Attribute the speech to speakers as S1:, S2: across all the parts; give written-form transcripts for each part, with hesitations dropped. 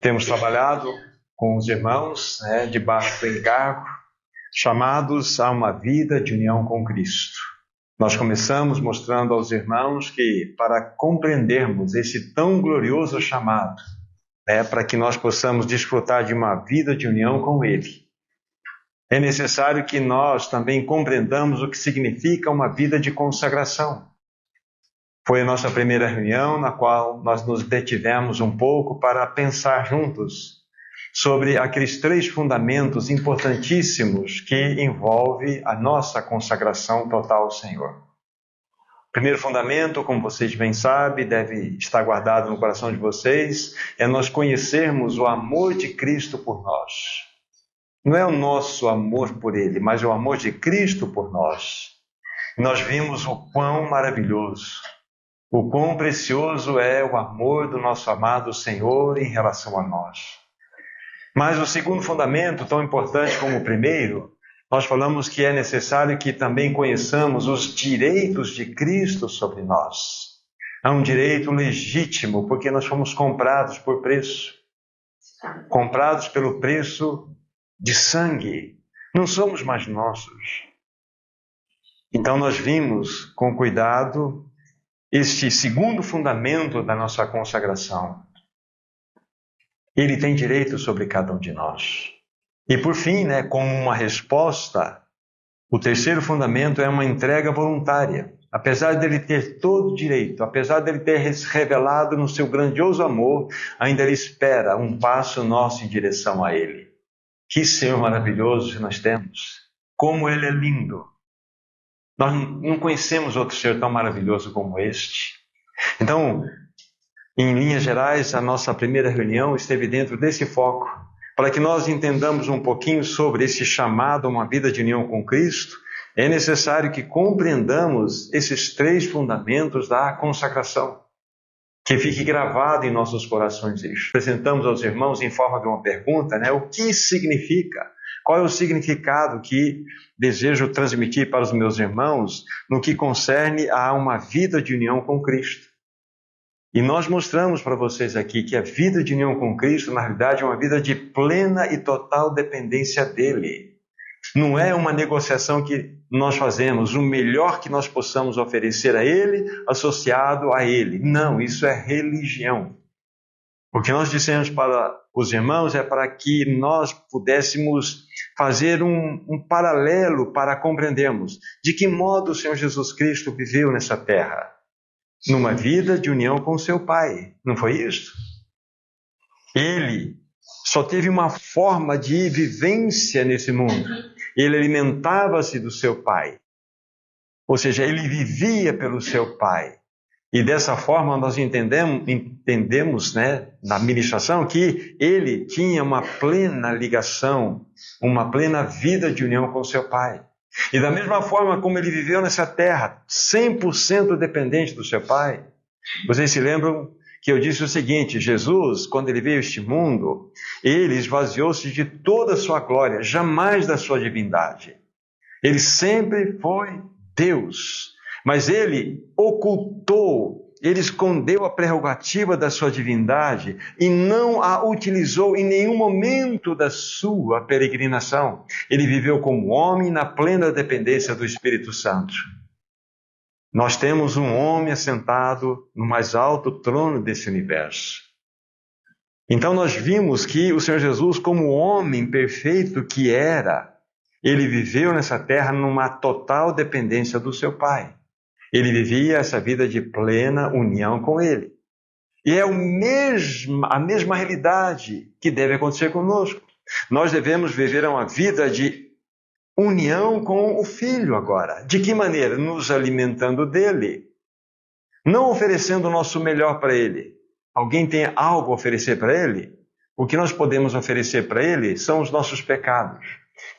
S1: Temos trabalhado com os irmãos, debaixo do encargo, chamados a uma vida de união com Cristo. Nós começamos mostrando aos irmãos que, para compreendermos esse tão glorioso chamado, para que nós possamos desfrutar de uma vida de união com Ele, é necessário que nós também compreendamos o que significa uma vida de consagração. Foi a nossa primeira reunião na qual nós nos detivemos um pouco para pensar juntos sobre aqueles 3 fundamentos importantíssimos que envolvem a nossa consagração total ao Senhor. O primeiro fundamento, como vocês bem sabem, deve estar guardado no coração de vocês, é nós conhecermos o amor de Cristo por nós. Não é o nosso amor por Ele, mas o amor de Cristo por nós. Nós vimos o quão maravilhoso, o quão precioso é o amor do nosso amado Senhor em relação a nós. Mas o segundo fundamento, tão importante como o primeiro, nós falamos que é necessário que também conheçamos os direitos de Cristo sobre nós. É um direito legítimo, porque nós fomos comprados por preço. Comprados pelo preço de sangue. Não somos mais nossos. Então nós vimos com cuidado este segundo fundamento da nossa consagração. Ele tem direito sobre cada um de nós. E por fim, como uma resposta, o terceiro fundamento é uma entrega voluntária. Apesar dele ter todo o direito, apesar dele ter revelado no seu grandioso amor, ainda ele espera um passo nosso em direção a Ele. Que Senhor maravilhoso que nós temos! Como Ele é lindo! Nós não conhecemos outro Senhor tão maravilhoso como este. Então, em linhas gerais, a nossa primeira reunião esteve dentro desse foco, para que nós entendamos um pouquinho sobre esse chamado a uma vida de união com Cristo. É necessário que compreendamos esses 3 fundamentos da consagração, que fique gravado em nossos corações isso. Apresentamos aos irmãos em forma de uma pergunta, o que significa? Qual é o significado que desejo transmitir para os meus irmãos no que concerne a uma vida de união com Cristo? E nós mostramos para vocês aqui que a vida de união com Cristo, na realidade, é uma vida de plena e total dependência dEle. Não é uma negociação que nós fazemos, o melhor que nós possamos oferecer a Ele, associado a Ele. Não, isso é religião. O que nós dissemos para os irmãos é para que nós pudéssemos fazer um paralelo para compreendermos de que modo o Senhor Jesus Cristo viveu nessa terra. Numa vida de união com seu Pai. Não foi isso? Ele só teve uma forma de vivência nesse mundo. Ele alimentava-se do seu Pai. Ou seja, ele vivia pelo seu Pai. E dessa forma nós entendemos na ministração que ele tinha uma plena ligação, uma plena vida de união com seu Pai. E da mesma forma como ele viveu nessa terra, 100% dependente do seu Pai. Vocês se lembram que eu disse o seguinte: Jesus, quando ele veio a este mundo, ele esvaziou-se de toda a sua glória, jamais da sua divindade. Ele sempre foi Deus, mas ele ocultou, ele escondeu a prerrogativa da sua divindade e não a utilizou em nenhum momento da sua peregrinação. Ele viveu como homem na plena dependência do Espírito Santo. Nós temos um homem assentado no mais alto trono desse universo. Então nós vimos que o Senhor Jesus, como homem perfeito que era, ele viveu nessa terra numa total dependência do seu Pai. Ele vivia essa vida de plena união com Ele. E é a mesma realidade que deve acontecer conosco. Nós devemos viver uma vida de união com o Filho agora. De que maneira? Nos alimentando dEle. Não oferecendo o nosso melhor para Ele. Alguém tem algo a oferecer para Ele? O que nós podemos oferecer para Ele são os nossos pecados.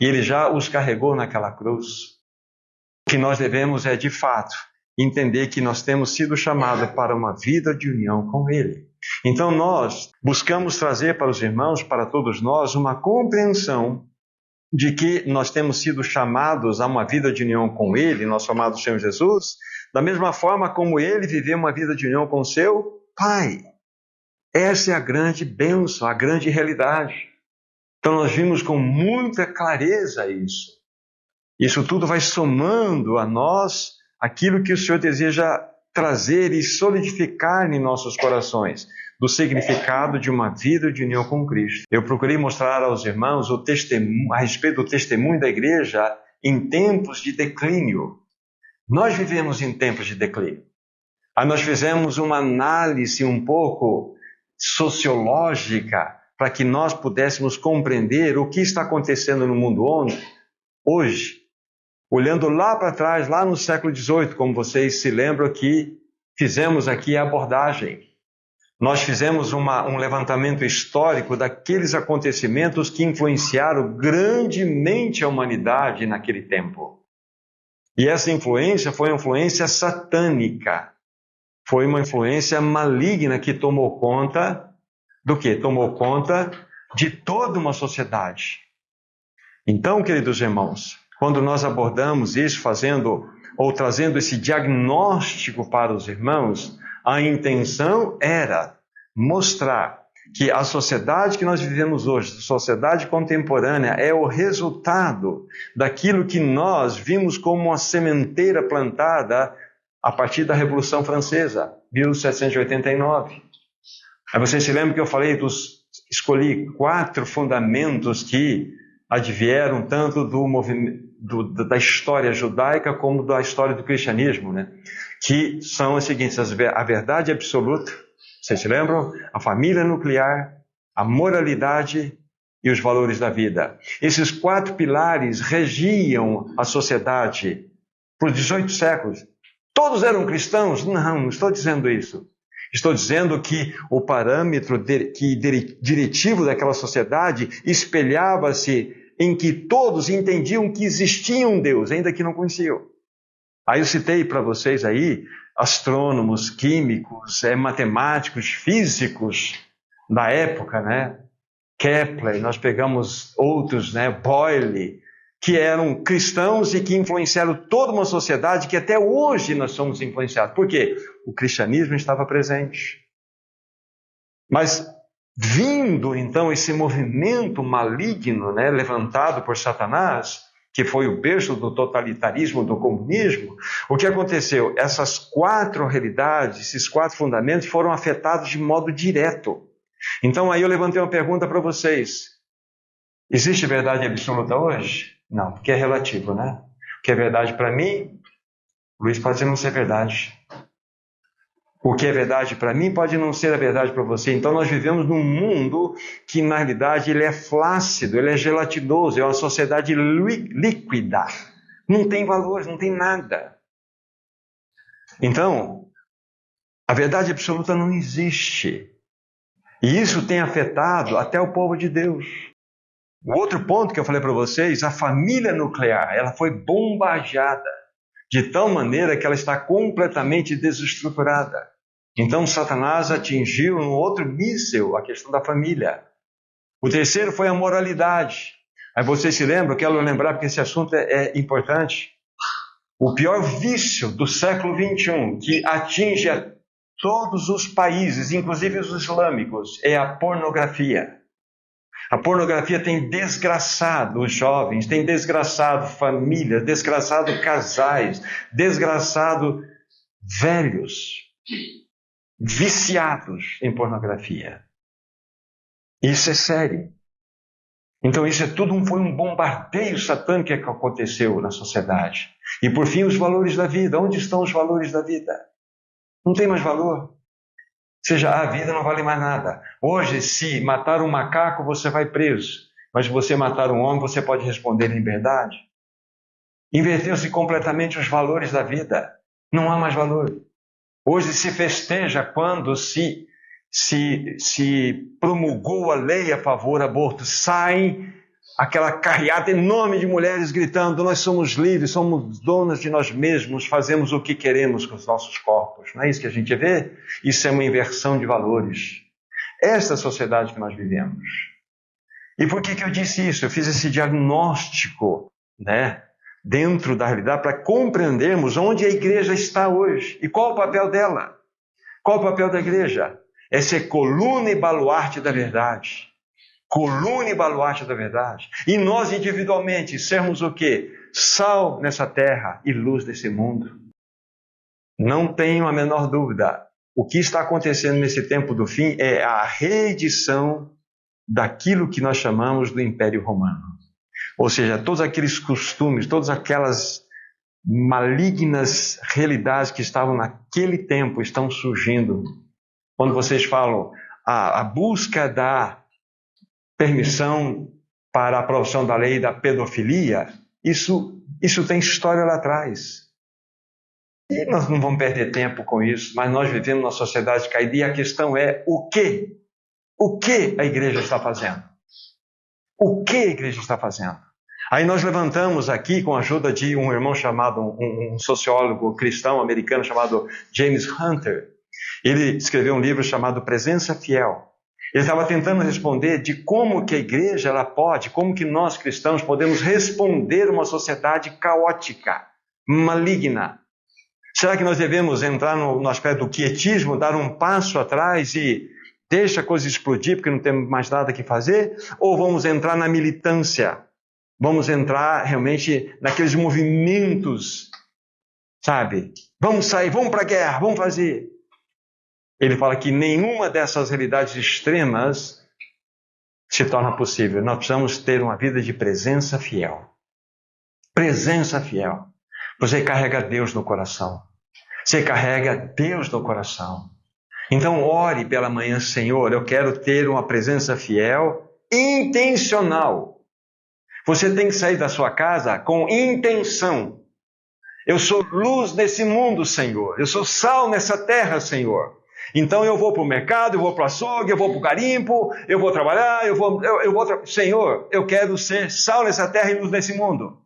S1: E Ele já os carregou naquela cruz. O que nós devemos é, de fato, entender que nós temos sido chamados para uma vida de união com Ele. Então nós buscamos trazer para os irmãos, para todos nós, uma compreensão de que nós temos sido chamados a uma vida de união com Ele, nosso amado Senhor Jesus, da mesma forma como Ele viveu uma vida de união com seu Pai. Essa é a grande bênção, a grande realidade. Então nós vimos com muita clareza isso. Isso tudo vai somando a nós aquilo que o Senhor deseja trazer e solidificar em nossos corações, do significado de uma vida de união com Cristo. Eu procurei mostrar aos irmãos o testemunho, a respeito do testemunho da igreja em tempos de declínio. Nós vivemos em tempos de declínio. Aí nós fizemos uma análise um pouco sociológica para que nós pudéssemos compreender o que está acontecendo no mundo hoje, olhando lá para trás, lá no século XVIII, como vocês se lembram que fizemos aqui a abordagem. Nós fizemos um levantamento histórico daqueles acontecimentos que influenciaram grandemente a humanidade naquele tempo. E essa influência foi uma influência satânica. Foi uma influência maligna que tomou conta do quê? Tomou conta de toda uma sociedade. Então, queridos irmãos, quando nós abordamos isso, trazendo esse diagnóstico para os irmãos, a intenção era mostrar que a sociedade que nós vivemos hoje, a sociedade contemporânea, é o resultado daquilo que nós vimos como uma sementeira plantada a partir da Revolução Francesa, 1789. Aí vocês se lembram que eu falei escolhi 4 fundamentos que advieram tanto do movimento, da história judaica como da história do cristianismo, né? Que são as seguintes: a verdade absoluta, vocês se lembram? A família nuclear, a moralidade e os valores da vida. Esses 4 pilares regiam a sociedade por 18 séculos. Todos eram cristãos? Não estou dizendo isso. Estou dizendo que o parâmetro diretivo daquela sociedade espelhava-se em que todos entendiam que existia um Deus, ainda que não conheciam. Aí eu citei para vocês aí astrônomos, químicos, matemáticos, físicos da época, né? Kepler, nós pegamos outros, né? Boyle, que eram cristãos e que influenciaram toda uma sociedade que até hoje nós somos influenciados. Por quê? O cristianismo estava presente. Mas vindo então esse movimento maligno, né, levantado por Satanás, que foi o berço do totalitarismo, do comunismo, o que aconteceu? Essas 4 realidades, esses 4 fundamentos foram afetados de modo direto. Então aí eu levantei uma pergunta para vocês. Existe verdade absoluta hoje? Não, porque é relativo, né? O que é verdade para mim, Luiz, pode não ser verdade. O que é verdade para mim pode não ser a verdade para você. Então nós vivemos num mundo que na realidade ele é flácido, ele é gelatinoso, é uma sociedade líquida. Não tem valores, não tem nada. Então, a verdade absoluta não existe. E isso tem afetado até o povo de Deus. O outro ponto que eu falei para vocês, a família nuclear, ela foi bombardeada de tal maneira que ela está completamente desestruturada. Então Satanás atingiu no outro míssil a questão da família. O terceiro foi a moralidade. Aí vocês se lembram, eu quero lembrar porque esse assunto é importante. O pior vício do século XXI, que atinge a todos os países, inclusive os islâmicos, é a pornografia. A pornografia tem desgraçado os jovens, tem desgraçado famílias, desgraçado casais, desgraçado velhos, viciados em pornografia. Isso é sério. Então isso foi um bombardeio satânico que aconteceu na sociedade. E por fim os valores da vida. Onde estão os valores da vida? Não tem mais valor. Ou seja, a vida não vale mais nada. Hoje, se matar um macaco, você vai preso. Mas se você matar um homem, você pode responder em liberdade. Inverteu-se completamente os valores da vida. Não há mais valor. Hoje se festeja quando se promulgou a lei a favor do aborto. Sai aquela carreata enorme de mulheres gritando: nós somos livres, somos donas de nós mesmos, fazemos o que queremos com os nossos corpos. Não é isso que a gente vê? Isso é uma inversão de valores. Esta é a sociedade que nós vivemos. E por que eu disse isso? Eu fiz esse diagnóstico, né, dentro da realidade para compreendermos onde a igreja está hoje e qual o papel dela. Qual o papel da igreja? é ser coluna e baluarte da verdade. Coluna e baluarte da verdade. E nós individualmente sermos o quê? Sal nessa terra e luz desse mundo. Não tenho a menor dúvida. O que está acontecendo nesse tempo do fim é a reedição daquilo que nós chamamos do Império Romano. Ou seja, todos aqueles costumes, todas aquelas malignas realidades que estavam naquele tempo estão surgindo. Quando vocês falam a busca da permissão para a aprovação da lei da pedofilia, isso tem história lá atrás. E nós não vamos perder tempo com isso, mas nós vivemos numa sociedade caída e a questão é o quê? O que a igreja está fazendo? O que a igreja está fazendo? Aí nós levantamos aqui, com a ajuda de um irmão chamado, um sociólogo cristão americano chamado James Hunter. Ele escreveu um livro chamado Presença Fiel. Ele estava tentando responder de como que a igreja ela pode, como que nós cristãos podemos responder a uma sociedade caótica, maligna. Será que nós devemos entrar no aspecto do quietismo, dar um passo atrás e deixa a coisa explodir porque não temos mais nada que fazer? Ou vamos entrar na militância? Vamos entrar realmente naqueles movimentos, sabe? Vamos sair, vamos para a guerra, vamos fazer. Ele fala que nenhuma dessas realidades extremas se torna possível. Nós precisamos ter uma vida de presença fiel. Presença fiel. Você carrega Deus no coração. Você carrega Deus no coração. Então ore pela manhã, Senhor, eu quero ter uma presença fiel, intencional. Você tem que sair da sua casa com intenção. Eu sou luz nesse mundo, Senhor. Eu sou sal nessa terra, Senhor. Então eu vou para o mercado, eu vou para o açougue, eu vou para o garimpo, eu vou trabalhar, Senhor, eu quero ser sal nessa terra e luz nesse mundo.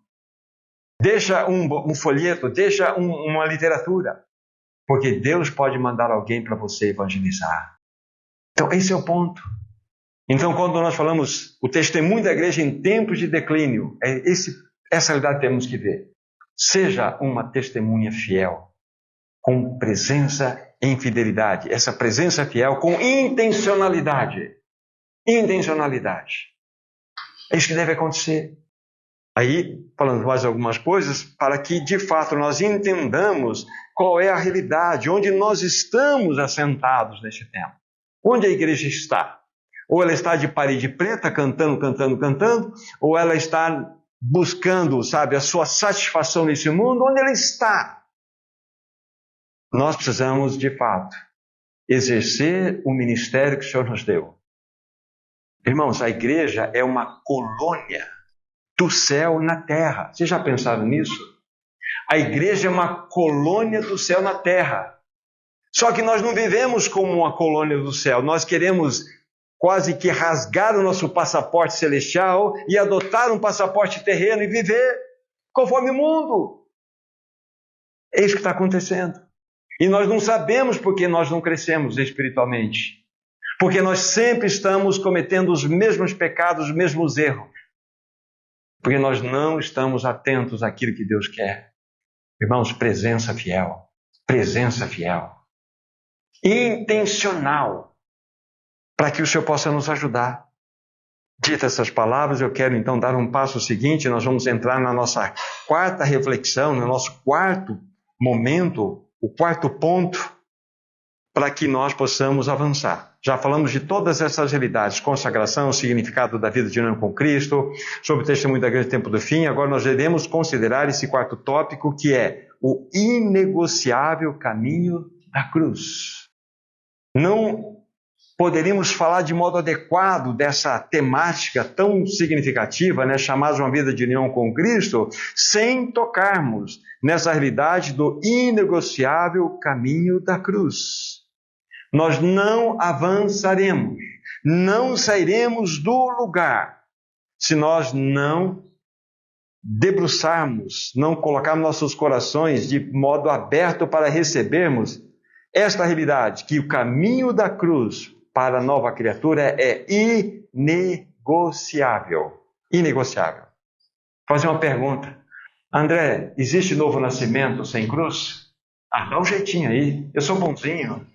S1: Deixa um folheto, deixa uma literatura. Porque Deus pode mandar alguém para você evangelizar. Então esse é o ponto. Então, quando nós falamos o testemunho da igreja em tempos de declínio, essa realidade temos que ver. Seja uma testemunha fiel, com presença em fidelidade. Essa presença fiel com intencionalidade. Intencionalidade. É isso que deve acontecer. Aí, falando mais algumas coisas, para que de fato nós entendamos qual é a realidade, onde nós estamos assentados neste tempo. Onde a igreja está? Ou ela está de parede preta, cantando, ou ela está buscando, a sua satisfação nesse mundo, onde ela está. Nós precisamos, de fato, exercer o ministério que o Senhor nos deu. Irmãos, a igreja é uma colônia do céu na terra. Vocês já pensaram nisso? A igreja é uma colônia do céu na terra. Só que nós não vivemos como uma colônia do céu. Nós queremos quase que rasgar o nosso passaporte celestial e adotar um passaporte terreno e viver conforme o mundo. É isso que está acontecendo. E nós não sabemos porque nós não crescemos espiritualmente. Porque nós sempre estamos cometendo os mesmos pecados, os mesmos erros. Porque nós não estamos atentos àquilo que Deus quer. Irmãos, presença fiel. Presença fiel. Intencional. Para que o Senhor possa nos ajudar. Dita essas palavras, eu quero então dar um passo seguinte. Nós vamos entrar na nossa quarta reflexão, no nosso quarto momento, o quarto ponto, para que nós possamos avançar. Já falamos de todas essas realidades, consagração, significado da vida de união com Cristo, sobre o testemunho da igreja do tempo do fim. Agora nós iremos considerar esse quarto tópico, que é o inegociável caminho da cruz. Não poderíamos falar de modo adequado dessa temática tão significativa, chamada uma vida de união com Cristo, sem tocarmos nessa realidade do inegociável caminho da cruz. Nós não avançaremos, não sairemos do lugar, se nós não debruçarmos, não colocarmos nossos corações de modo aberto para recebermos esta realidade, que o caminho da cruz para a nova criatura é inegociável. Inegociável. Vou fazer uma pergunta. André, existe novo nascimento sem cruz? Dá um jeitinho aí. Eu sou bonzinho.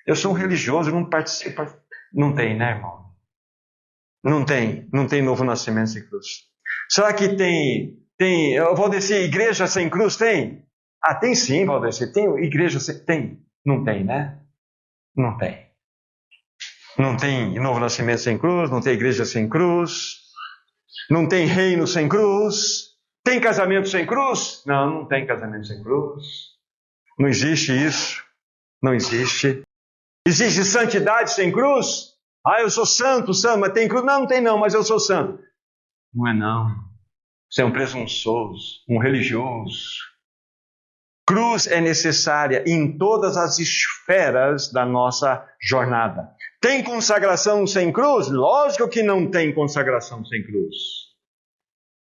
S1: Eu sou um religioso, não participo. Não tem, né, irmão? Não tem novo nascimento sem cruz. Será que tem, Valdeci, igreja sem cruz? Tem? Ah, tem sim, Valdeci. Tem igreja sem... Tem. Não tem, né? Não tem. Não tem novo nascimento sem cruz, não tem igreja sem cruz, não tem reino sem cruz. Tem casamento sem cruz? Não tem casamento sem cruz. Não existe isso. Não existe. Existe santidade sem cruz? Ah, eu sou santo, mas tem cruz? Não tem não, mas eu sou santo. Não é não. Você é um presunçoso, um religioso. Cruz é necessária em todas as esferas da nossa jornada. Tem consagração sem cruz? Lógico que não tem consagração sem cruz.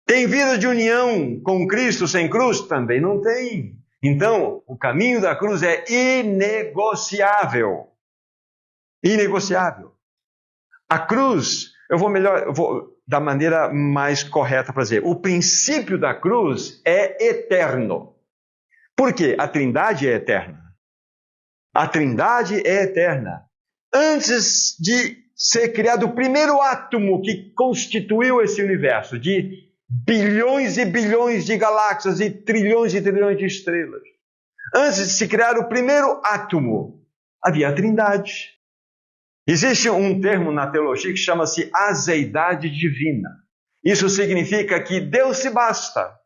S1: Tem vida de união com Cristo sem cruz? Também não tem. Então, o caminho da cruz é inegociável. Inegociável. A cruz, eu vou da maneira mais correta para dizer, o princípio da cruz é eterno. Por quê? A Trindade é eterna. A Trindade é eterna. Antes de ser criado o primeiro átomo que constituiu esse universo, de bilhões e bilhões de galáxias e trilhões de estrelas. Antes de se criar o primeiro átomo, havia a Trindade. Existe um termo na teologia que chama-se azeidade divina. Isso significa que Deus se basta.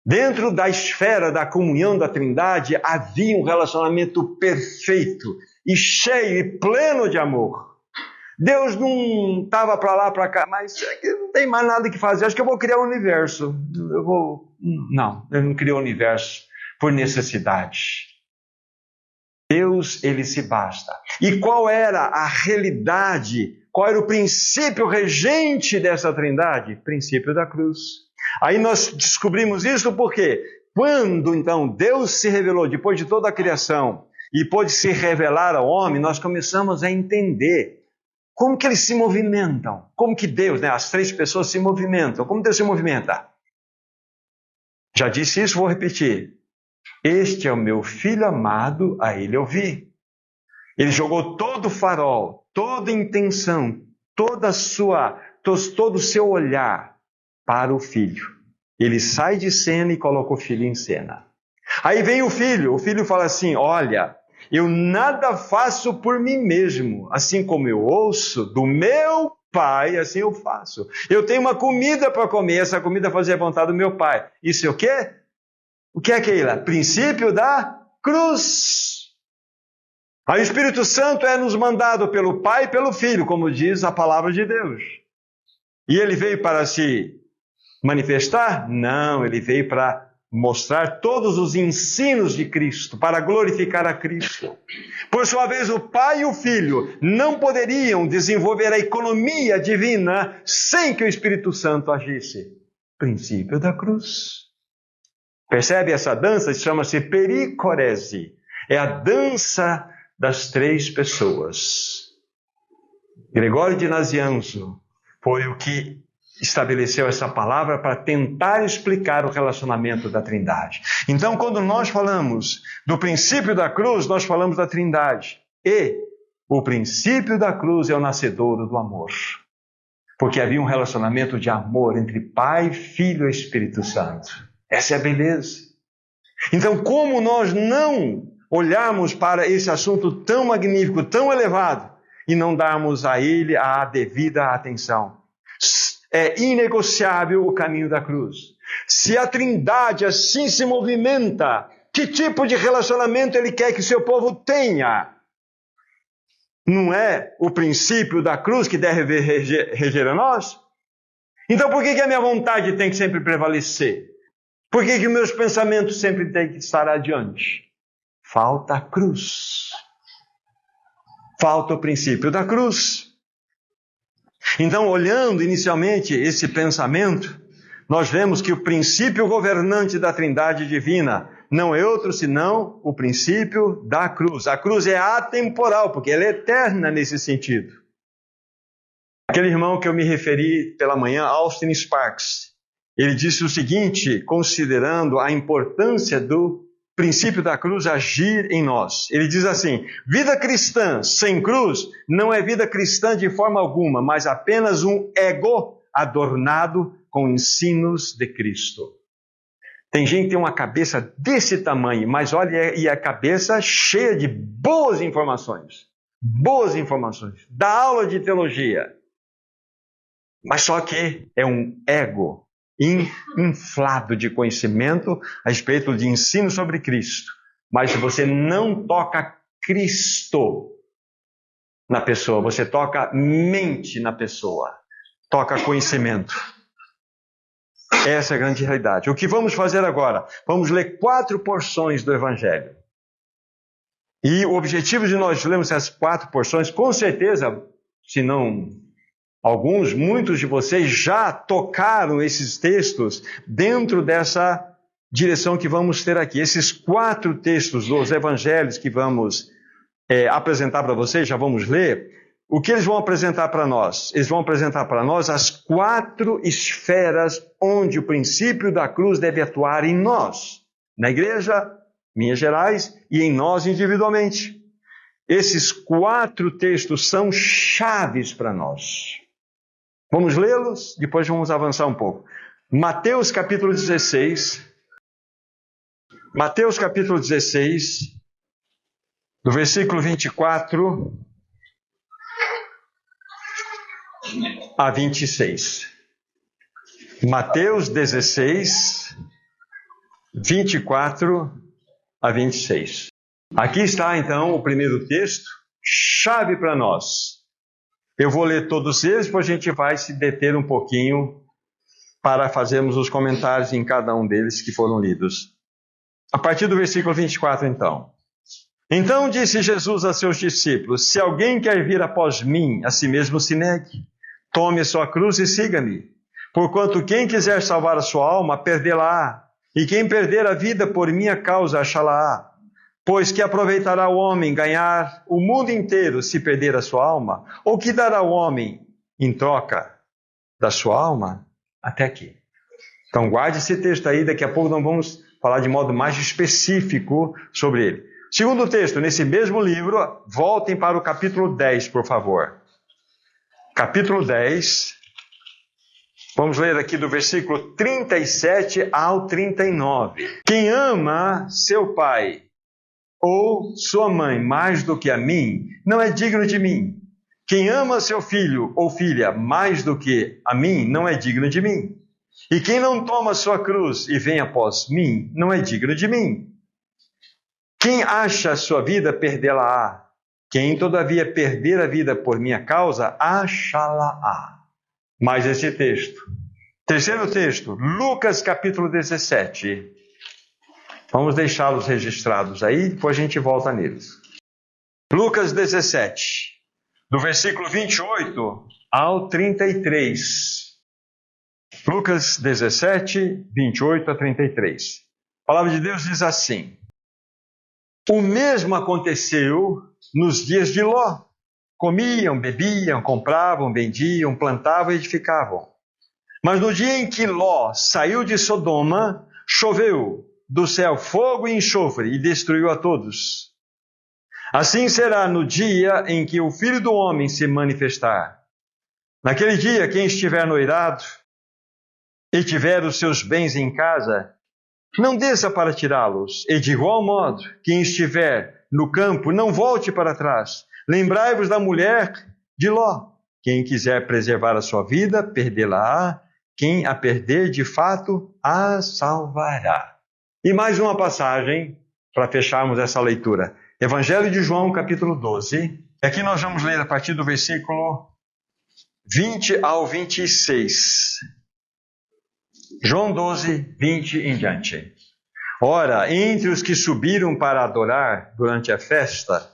S1: Dentro da esfera da comunhão da Trindade havia um relacionamento perfeito e cheio e pleno de amor. Deus não estava para lá, para cá, mas não tem mais nada que fazer, acho que eu vou criar o universo. Não, ele não criou o universo por necessidade. Deus, ele se basta. E qual era a realidade, qual era o princípio regente dessa Trindade? Princípio da cruz. Aí nós descobrimos isso porque quando então Deus se revelou depois de toda a criação e pôde se revelar ao homem, nós começamos a entender como que eles se movimentam, como que Deus, as três pessoas se movimentam, como Deus se movimenta. Já disse isso, vou repetir. Este é o meu filho amado, a ele eu vi. Ele jogou todo o farol, toda a intenção, todo o seu olhar para o filho. Ele sai de cena e coloca o filho em cena. Aí vem o filho fala assim, olha, eu nada faço por mim mesmo, assim como eu ouço do meu pai, assim eu faço. Eu tenho uma comida para comer, essa comida fazer a vontade do meu pai. Isso é o quê? O que é aquilo? Princípio da cruz. Aí o Espírito Santo é nos mandado pelo Pai e pelo Filho, como diz a palavra de Deus. E ele veio para se manifestar? Não, ele veio para mostrar todos os ensinos de Cristo, para glorificar a Cristo. Por sua vez, o Pai e o Filho não poderiam desenvolver a economia divina sem que o Espírito Santo agisse. Princípio da cruz. Percebe essa dança? Chama-se pericorese. É a dança das três pessoas. Gregório de Nazianzo foi o que estabeleceu essa palavra para tentar explicar o relacionamento da Trindade. Então, quando nós falamos do princípio da cruz, nós falamos da Trindade. E o princípio da cruz é o nascedouro do amor. Porque havia um relacionamento de amor entre Pai, Filho e Espírito Santo. Essa é a beleza. Então, como nós não olharmos para esse assunto tão magnífico, tão elevado, e não darmos a ele a devida atenção? É inegociável o caminho da cruz. Se a Trindade assim se movimenta, que tipo de relacionamento ele quer que seu povo tenha? Não é o princípio da cruz que deve reger a nós? Então por que a minha vontade tem que sempre prevalecer? Por que os meus pensamentos sempre têm que estar adiante? Falta a cruz. Falta o princípio da cruz. Então, olhando inicialmente esse pensamento, nós vemos que o princípio governante da Trindade divina não é outro senão o princípio da cruz. A cruz é atemporal, porque ela é eterna nesse sentido. Aquele irmão que eu me referi pela manhã, Austin Sparks, ele disse o seguinte, considerando a importância do princípio da cruz agir em nós. Ele diz assim: vida cristã sem cruz não é vida cristã de forma alguma, mas apenas um ego adornado com ensinos de Cristo. Tem gente que tem uma cabeça desse tamanho, mas olha, e a cabeça cheia de boas informações, da aula de teologia. Mas só que é um ego inflado de conhecimento a respeito de ensino sobre Cristo. Mas se você não toca Cristo na pessoa, você toca mente na pessoa, toca conhecimento. Essa é a grande realidade. O que vamos fazer agora? Vamos ler 4 porções do Evangelho. E o objetivo de nós lermos essas 4 porções, com certeza, se não muitos de vocês já tocaram esses textos dentro dessa direção que vamos ter aqui. Esses 4 textos dos Evangelhos que vamos apresentar para vocês, já vamos ler. O que eles vão apresentar para nós? Eles vão apresentar para nós as 4 esferas onde o princípio da cruz deve atuar em nós. Na igreja, Minas Gerais, e em nós individualmente. Esses 4 textos são chaves para nós. Vamos lê-los, depois vamos avançar um pouco. Mateus capítulo 16. Mateus capítulo 16, do versículo 24 a 26. Mateus 16, 24 a 26. Aqui está então o primeiro texto, chave para nós. Eu vou ler todos eles, depois a gente vai se deter um pouquinho para fazermos os comentários em cada um deles que foram lidos. A partir do versículo 24, então. Então disse Jesus a seus discípulos: se alguém quer vir após mim, a si mesmo se negue. Tome a sua cruz e siga-me. Porquanto quem quiser salvar a sua alma, perdê-la-á. E quem perder a vida por minha causa, achá-la-á. Pois que aproveitará o homem ganhar o mundo inteiro se perder a sua alma? Ou que dará o homem em troca da sua alma? Até aqui. Então guarde esse texto aí, daqui a pouco nós vamos falar de modo mais específico sobre ele. Segundo texto, nesse mesmo livro, voltem para o capítulo 10, por favor. Capítulo 10, vamos ler aqui do versículo 37 ao 39. Quem ama seu pai ou sua mãe mais do que a mim, não é digno de mim. Quem ama seu filho ou filha mais do que a mim, não é digno de mim. E quem não toma sua cruz e vem após mim, não é digno de mim. Quem acha a sua vida, perdê-la-á. Quem, todavia, perder a vida por minha causa, achá-la-á. Mais esse texto. Terceiro texto, Lucas capítulo 17. Vamos deixá-los registrados aí, depois a gente volta neles. Lucas 17, do versículo 28 ao 33. Lucas 17, 28 a 33. A palavra de Deus diz assim: o mesmo aconteceu nos dias de Ló. Comiam, bebiam, compravam, vendiam, plantavam e edificavam. Mas no dia em que Ló saiu de Sodoma, choveu do céu fogo e enxofre e destruiu a todos. Assim será no dia em que o Filho do Homem se manifestar. Naquele dia, quem estiver noirado e tiver os seus bens em casa, não desça para tirá-los. E de igual modo, quem estiver no campo, não volte para trás. Lembrai-vos da mulher de Ló. Quem quiser preservar a sua vida, perdê-la-á. Quem a perder, de fato, a salvará. E mais uma passagem para fecharmos essa leitura. Evangelho de João, capítulo 12. Aqui nós vamos ler a partir do versículo 20 ao 26. João 12, 20 em diante. Ora, entre os que subiram para adorar durante a festa,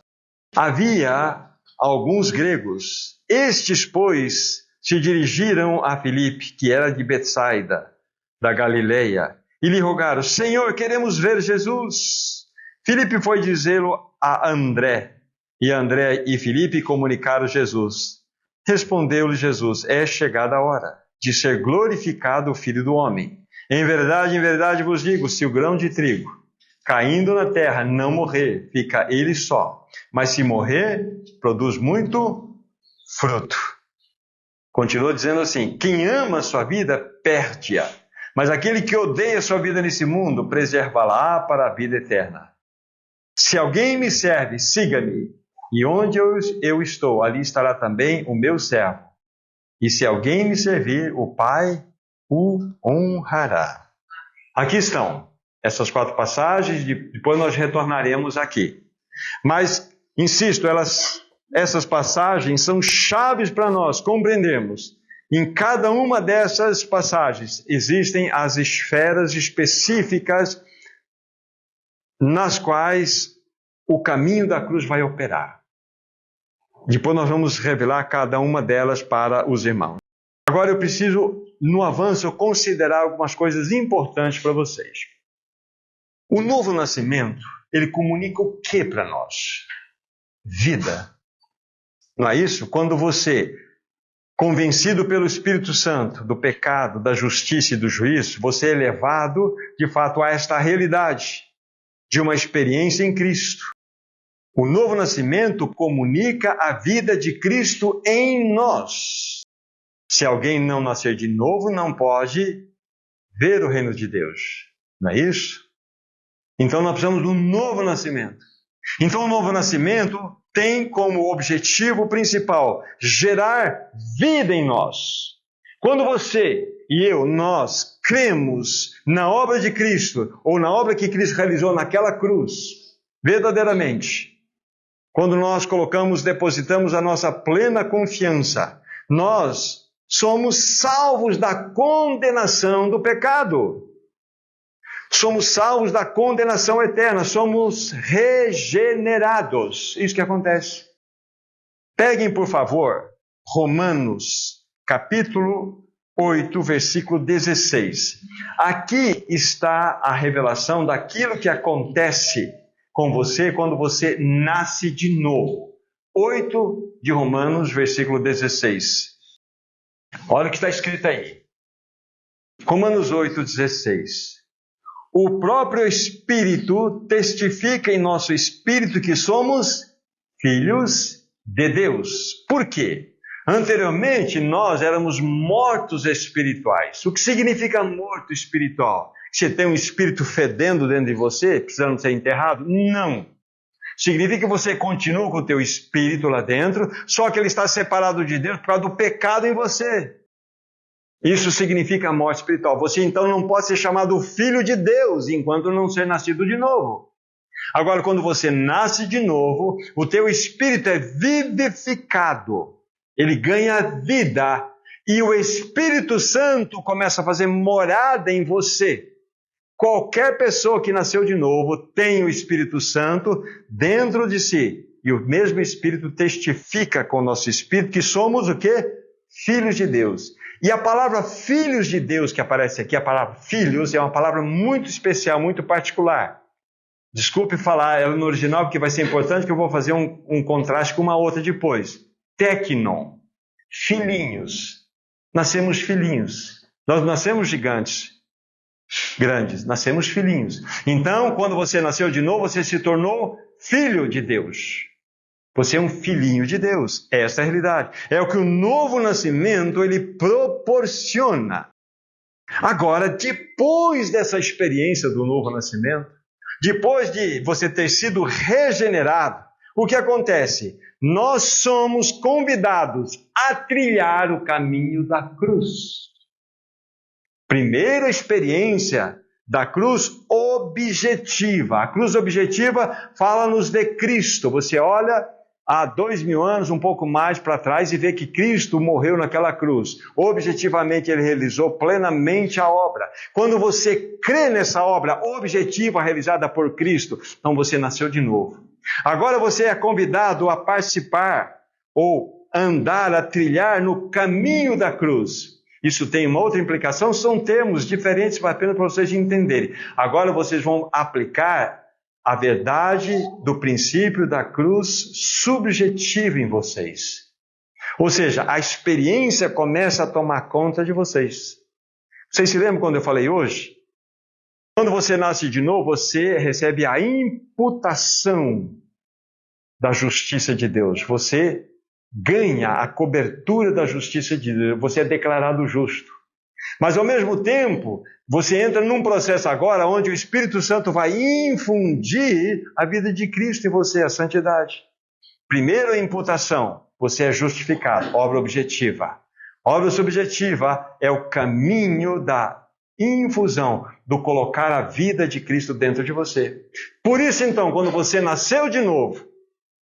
S1: havia alguns gregos. Estes, pois, se dirigiram a Filipe, que era de Betsaida, da Galileia, e lhe rogaram: Senhor, queremos ver Jesus. Filipe foi dizê-lo a André, e André e Filipe comunicaram Jesus. Respondeu-lhe Jesus: é chegada a hora de ser glorificado o Filho do Homem. Em verdade vos digo, se o grão de trigo caindo na terra, não morrer, fica ele só. Mas se morrer, produz muito fruto. Continua dizendo assim: quem ama a sua vida, perde-a. Mas aquele que odeia a sua vida nesse mundo, preserva-la para a vida eterna. Se alguém me serve, siga-me. E onde eu estou, ali estará também o meu servo. E se alguém me servir, o Pai o honrará. Aqui estão essas 4 passagens, depois nós retornaremos aqui. Mas, insisto, essas passagens são chaves para nós compreendermos. Em cada uma dessas passagens existem as esferas específicas nas quais o caminho da cruz vai operar. Depois nós vamos revelar cada uma delas para os irmãos. Agora eu preciso, no avanço, considerar algumas coisas importantes para vocês. O novo nascimento, ele comunica o que para nós? Vida. Não é isso? Quando você, convencido pelo Espírito Santo do pecado, da justiça e do juízo, você é levado, de fato, a esta realidade de uma experiência em Cristo. O novo nascimento comunica a vida de Cristo em nós. Se alguém não nascer de novo, não pode ver o reino de Deus. Não é isso? Então nós precisamos do novo nascimento. Então o novo nascimento tem como objetivo principal gerar vida em nós. Quando você e eu, nós cremos na obra de Cristo, ou na obra que Cristo realizou naquela cruz, verdadeiramente, quando nós depositamos a nossa plena confiança, nós somos salvos da condenação do pecado. Somos salvos da condenação eterna, somos regenerados. Isso que acontece. Peguem, por favor, Romanos, capítulo 8, versículo 16. Aqui está a revelação daquilo que acontece com você quando você nasce de novo. 8 de Romanos, versículo 16. Olha o que está escrito aí. Romanos 8, 16. O próprio Espírito testifica em nosso espírito que somos filhos de Deus. Por quê? Anteriormente, nós éramos mortos espirituais. O que significa morto espiritual? Você tem um espírito fedendo dentro de você, precisando ser enterrado? Não. Significa que você continua com o teu espírito lá dentro, só que ele está separado de Deus por causa do pecado em você. Isso significa morte espiritual. Você então não pode ser chamado filho de Deus enquanto não ser nascido de novo. Agora, quando você nasce de novo, o teu espírito é vivificado. Ele ganha vida e o Espírito Santo começa a fazer morada em você. Qualquer pessoa que nasceu de novo tem o Espírito Santo dentro de si. E o mesmo Espírito testifica com o nosso espírito que somos o quê? Filhos de Deus. E a palavra filhos de Deus que aparece aqui, a palavra filhos, é uma palavra muito especial, muito particular. Desculpe falar ela no original, porque vai ser importante que eu vou fazer um contraste com uma outra depois. Teknon, filhinhos. Nascemos filhinhos. Nós nascemos gigantes, grandes, nascemos filhinhos. Então, quando você nasceu de novo, você se tornou filho de Deus. Você é um filhinho de Deus. Essa é a realidade. É o que o novo nascimento ele proporciona. Agora, depois dessa experiência do novo nascimento, depois de você ter sido regenerado, o que acontece? Nós somos convidados a trilhar o caminho da cruz. Primeira experiência da cruz objetiva. A cruz objetiva fala-nos de Cristo. Você olha há 2000 anos, um pouco mais para trás, e vê que Cristo morreu naquela cruz. Objetivamente, ele realizou plenamente a obra. Quando você crê nessa obra objetiva realizada por Cristo, então você nasceu de novo. Agora você é convidado a participar ou andar, a trilhar no caminho da cruz. Isso tem uma outra implicação, são termos diferentes, apenas para vocês entenderem. Agora vocês vão aplicar a verdade do princípio da cruz subjetiva em vocês. Ou seja, a experiência começa a tomar conta de vocês. Vocês se lembram quando eu falei hoje? Quando você nasce de novo, você recebe a imputação da justiça de Deus. Você ganha a cobertura da justiça de Deus. Você é declarado justo. Mas, ao mesmo tempo, você entra num processo agora onde o Espírito Santo vai infundir a vida de Cristo em você, a santidade. Primeiro, a imputação. Você é justificado. Obra objetiva. Obra subjetiva é o caminho da infusão, do colocar a vida de Cristo dentro de você. Por isso, então, quando você nasceu de novo,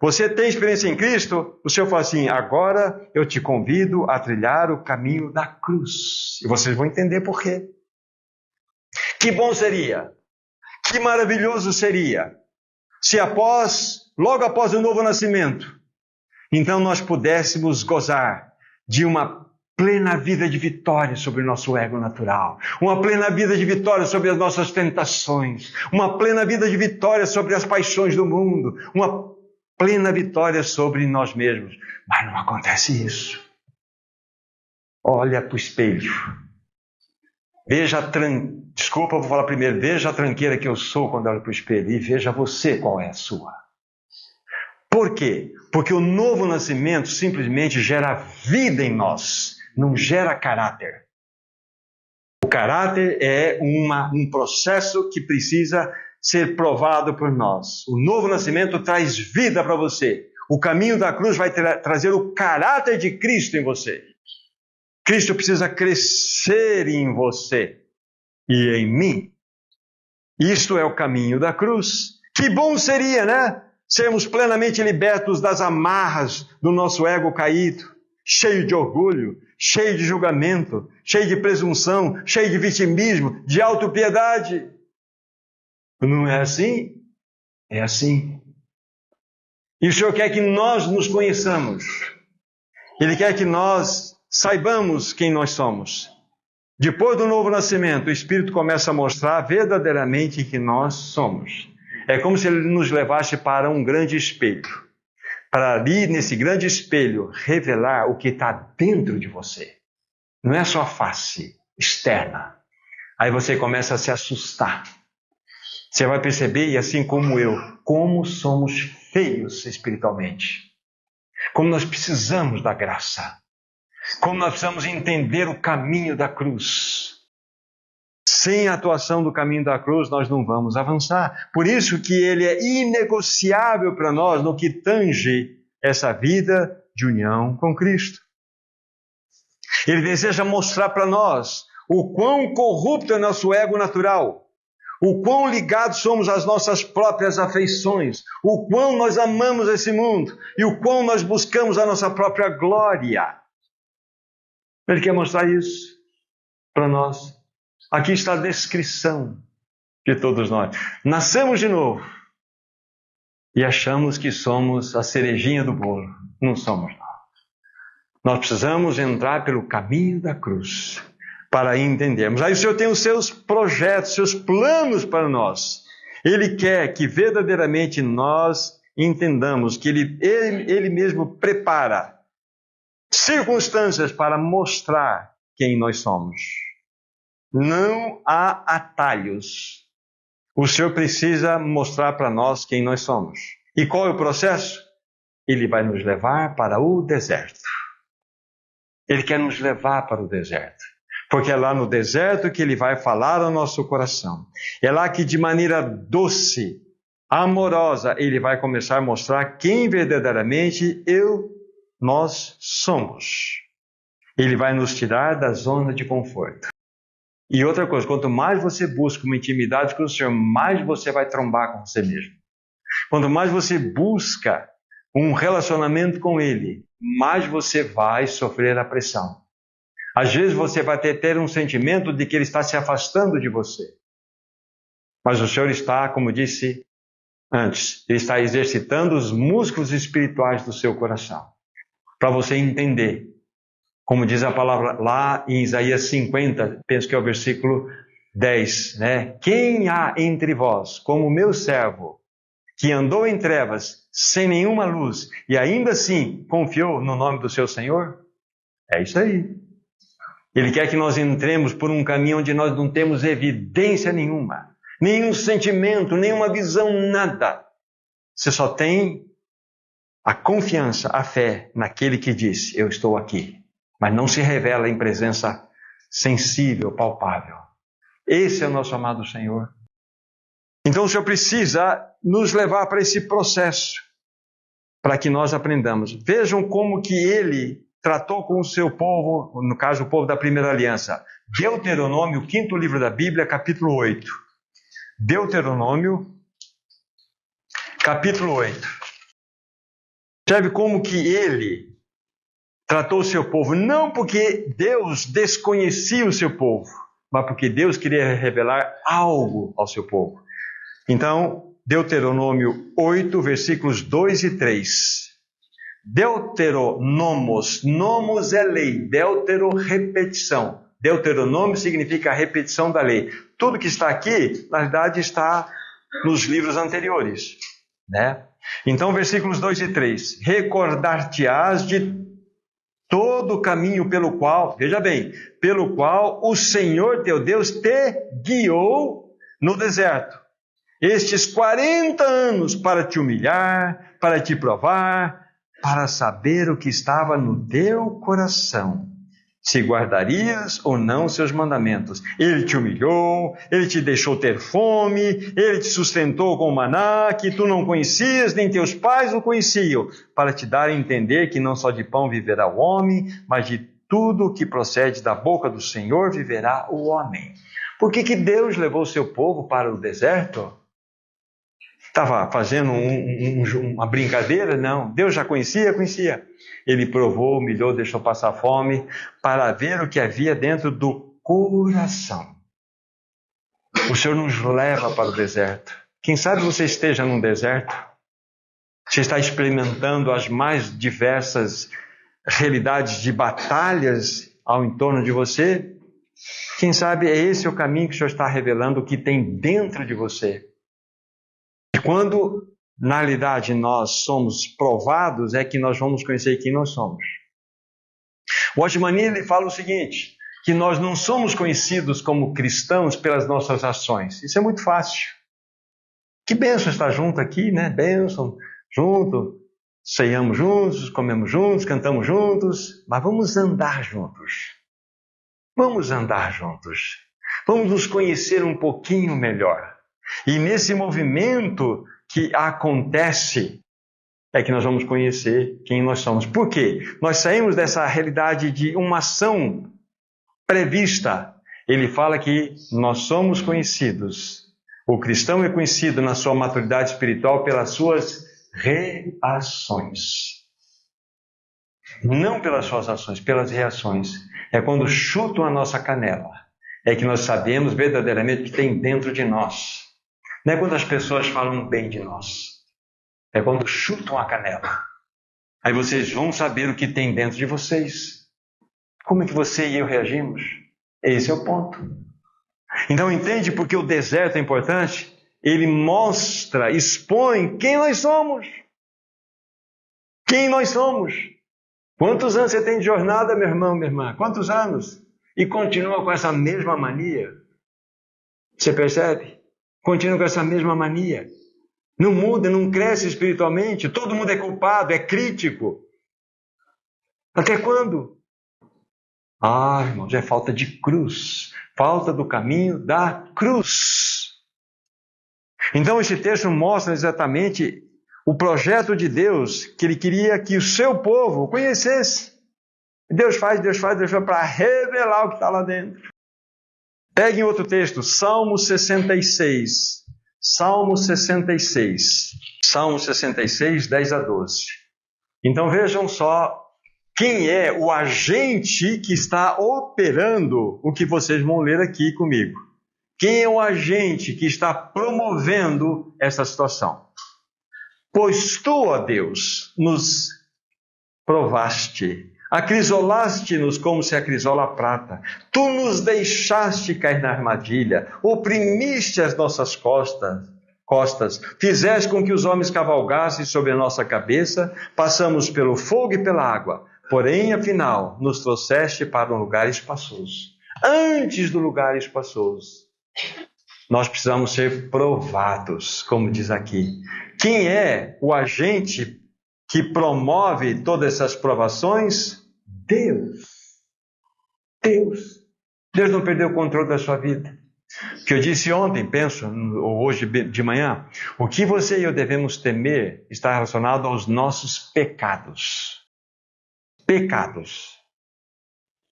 S1: você tem experiência em Cristo, o Senhor fala assim, agora eu te convido a trilhar o caminho da cruz. E vocês vão entender por quê. Que bom seria, que maravilhoso seria, se logo após o novo nascimento, então nós pudéssemos gozar de uma plena vida de vitória sobre o nosso ego natural, uma plena vida de vitória sobre as nossas tentações, uma plena vida de vitória sobre as paixões do mundo, uma plena vitória sobre nós mesmos. Mas não acontece isso. Olha para o espelho. Desculpa, eu vou falar primeiro. Veja a tranqueira que eu sou quando olho para o espelho e veja você qual é a sua. Por quê? Porque o novo nascimento simplesmente gera vida em nós, não gera caráter. O caráter é um processo que precisa ser provado por nós. O novo nascimento traz vida para você. O caminho da cruz vai trazer o caráter de Cristo em você. Cristo precisa crescer em você e em mim. Isto é o caminho da cruz. Que bom seria, né? Sermos plenamente libertos das amarras do nosso ego caído, cheio de orgulho, cheio de julgamento, cheio de presunção, cheio de vitimismo, de autopiedade. Não é assim? É assim. E o Senhor quer que nós nos conheçamos. Ele quer que nós saibamos quem nós somos. Depois do novo nascimento, o Espírito começa a mostrar verdadeiramente quem nós somos. É como se ele nos levasse para um grande espelho. Para ali, nesse grande espelho, revelar o que está dentro de você. Não é só a face externa. Aí você começa a se assustar. Você vai perceber, e assim como eu, como somos feios espiritualmente. Como nós precisamos da graça. Como nós precisamos entender o caminho da cruz. Sem a atuação do caminho da cruz, nós não vamos avançar. Por isso que ele é inegociável para nós no que tange essa vida de união com Cristo. Ele deseja mostrar para nós o quão corrupto é nosso ego natural. O quão ligados somos às nossas próprias afeições, o quão nós amamos esse mundo e o quão nós buscamos a nossa própria glória. Ele quer mostrar isso para nós. Aqui está a descrição de todos nós. Nascemos de novo e achamos que somos a cerejinha do bolo. Não somos, não. Nós precisamos entrar pelo caminho da cruz para entendermos. Aí o Senhor tem os seus projetos, seus planos para nós. Ele quer que verdadeiramente nós entendamos que Ele mesmo prepara circunstâncias para mostrar quem nós somos. Não há atalhos. O Senhor precisa mostrar para nós quem nós somos. E qual é o processo? Ele vai nos levar para o deserto. Ele quer nos levar para o deserto. Porque é lá no deserto que Ele vai falar ao nosso coração. É lá que de maneira doce, amorosa, Ele vai começar a mostrar quem verdadeiramente nós somos. Ele vai nos tirar da zona de conforto. E outra coisa, quanto mais você busca uma intimidade com o Senhor, mais você vai trombar com você mesmo. Quanto mais você busca um relacionamento com Ele, mais você vai sofrer a pressão. Às vezes você vai ter um sentimento de que Ele está se afastando de você. Mas o Senhor está, como disse antes, Ele está exercitando os músculos espirituais do seu coração. Para você entender. Como diz a palavra lá em Isaías 50, penso que é o versículo 10, né? Quem há entre vós, como o meu servo, que andou em trevas, sem nenhuma luz, e ainda assim confiou no nome do seu Senhor? É isso aí. Ele quer que nós entremos por um caminho onde nós não temos evidência nenhuma. nenhum sentimento, nenhuma visão, nada. Você só tem a confiança, a fé naquele que diz, eu estou aqui. Mas não se revela em presença sensível, palpável. Esse é o nosso amado Senhor. Então o Senhor precisa nos levar para esse processo, para que nós aprendamos. Vejam como que Ele tratou com o seu povo, no caso o povo da primeira aliança. Deuteronômio, 5º livro da Bíblia, capítulo 8. Deuteronômio, capítulo 8. Observe como que Ele tratou o seu povo, não porque Deus desconhecia o seu povo, mas porque Deus queria revelar algo ao seu povo. Então, Deuteronômio 8, versículos 2 e 3. Deuteronomos, nomos é lei, deutero, repetição. Deuteronômio significa a repetição da lei. Tudo que está aqui, na verdade, está nos livros anteriores, né? Então, versículos 2 e 3. Recordar-te-ás de todo o caminho pelo qual, veja bem, pelo qual o Senhor teu Deus te guiou no deserto. Estes 40 anos para te humilhar, para te provar, para saber o que estava no teu coração, se guardarias ou não seus mandamentos. Ele te humilhou, Ele te deixou ter fome, Ele te sustentou com maná, que tu não conhecias, nem teus pais o conheciam, para te dar a entender que não só de pão viverá o homem, mas de tudo o que procede da boca do Senhor viverá o homem. Por que Deus levou o seu povo para o deserto? Estava fazendo uma brincadeira? Não. Deus já conhecia? Conhecia. Ele provou, humilhou, deixou passar fome para ver o que havia dentro do coração. O Senhor nos leva para o deserto. Quem sabe você esteja num deserto? Você está experimentando as mais diversas realidades de batalhas ao entorno de você? Quem sabe é esse o caminho que o Senhor está revelando o que tem dentro de você. E quando, na realidade, nós somos provados, é que nós vamos conhecer quem nós somos. O Watchman ele fala o seguinte, que nós não somos conhecidos como cristãos pelas nossas ações. Isso é muito fácil. Que bênção estar junto aqui, né? Bênção, junto, ceiamos juntos, comemos juntos, cantamos juntos, mas vamos andar juntos. Vamos andar juntos. Vamos nos conhecer um pouquinho melhor. E nesse movimento que acontece, é que nós vamos conhecer quem nós somos. Por quê? Nós saímos dessa realidade de uma ação prevista. Ele fala que nós somos conhecidos. O cristão é conhecido na sua maturidade espiritual pelas suas reações. Não pelas suas ações, pelas reações. É quando chutam a nossa canela. É que nós sabemos verdadeiramente o que tem dentro de nós. Não é quando as pessoas falam bem de nós. É quando chutam a canela. Aí vocês vão saber o que tem dentro de vocês. Como é que você e eu reagimos? Esse é o ponto. Então entende porque o deserto é importante? Ele mostra, expõe quem nós somos. Quem nós somos. Quantos anos você tem de jornada, meu irmão, minha irmã? Quantos anos? E continua com essa mesma mania. Você percebe? Continua com essa mesma mania. Não muda, não cresce espiritualmente. Todo mundo é culpado, é crítico. Até quando? Irmãos, é falta de cruz. Falta do caminho da cruz. Então esse texto mostra exatamente o projeto de Deus, que Ele queria que o seu povo conhecesse. Deus faz para revelar o que está lá dentro. Peguem outro texto, Salmo 66. Salmo 66. Salmo 66, 10 a 12. Então vejam só quem é o agente que está operando o que vocês vão ler aqui comigo. Quem é o agente que está promovendo essa situação? Pois tu, ó Deus, nos provaste. Acrisolaste-nos como se acrisola a prata. Tu nos deixaste cair na armadilha, oprimiste as nossas costas, fizeste com que os homens cavalgassem sobre a nossa cabeça, passamos pelo fogo e pela água, porém, afinal, nos trouxeste para um lugar espaçoso. Antes do lugar espaçoso, nós precisamos ser provados, como diz aqui. Quem é o agente que promove todas essas provações? Deus. Deus. Deus não perdeu o controle da sua vida. O que eu disse ontem, penso, ou hoje de manhã, o que você e eu devemos temer está relacionado aos nossos pecados. Pecados.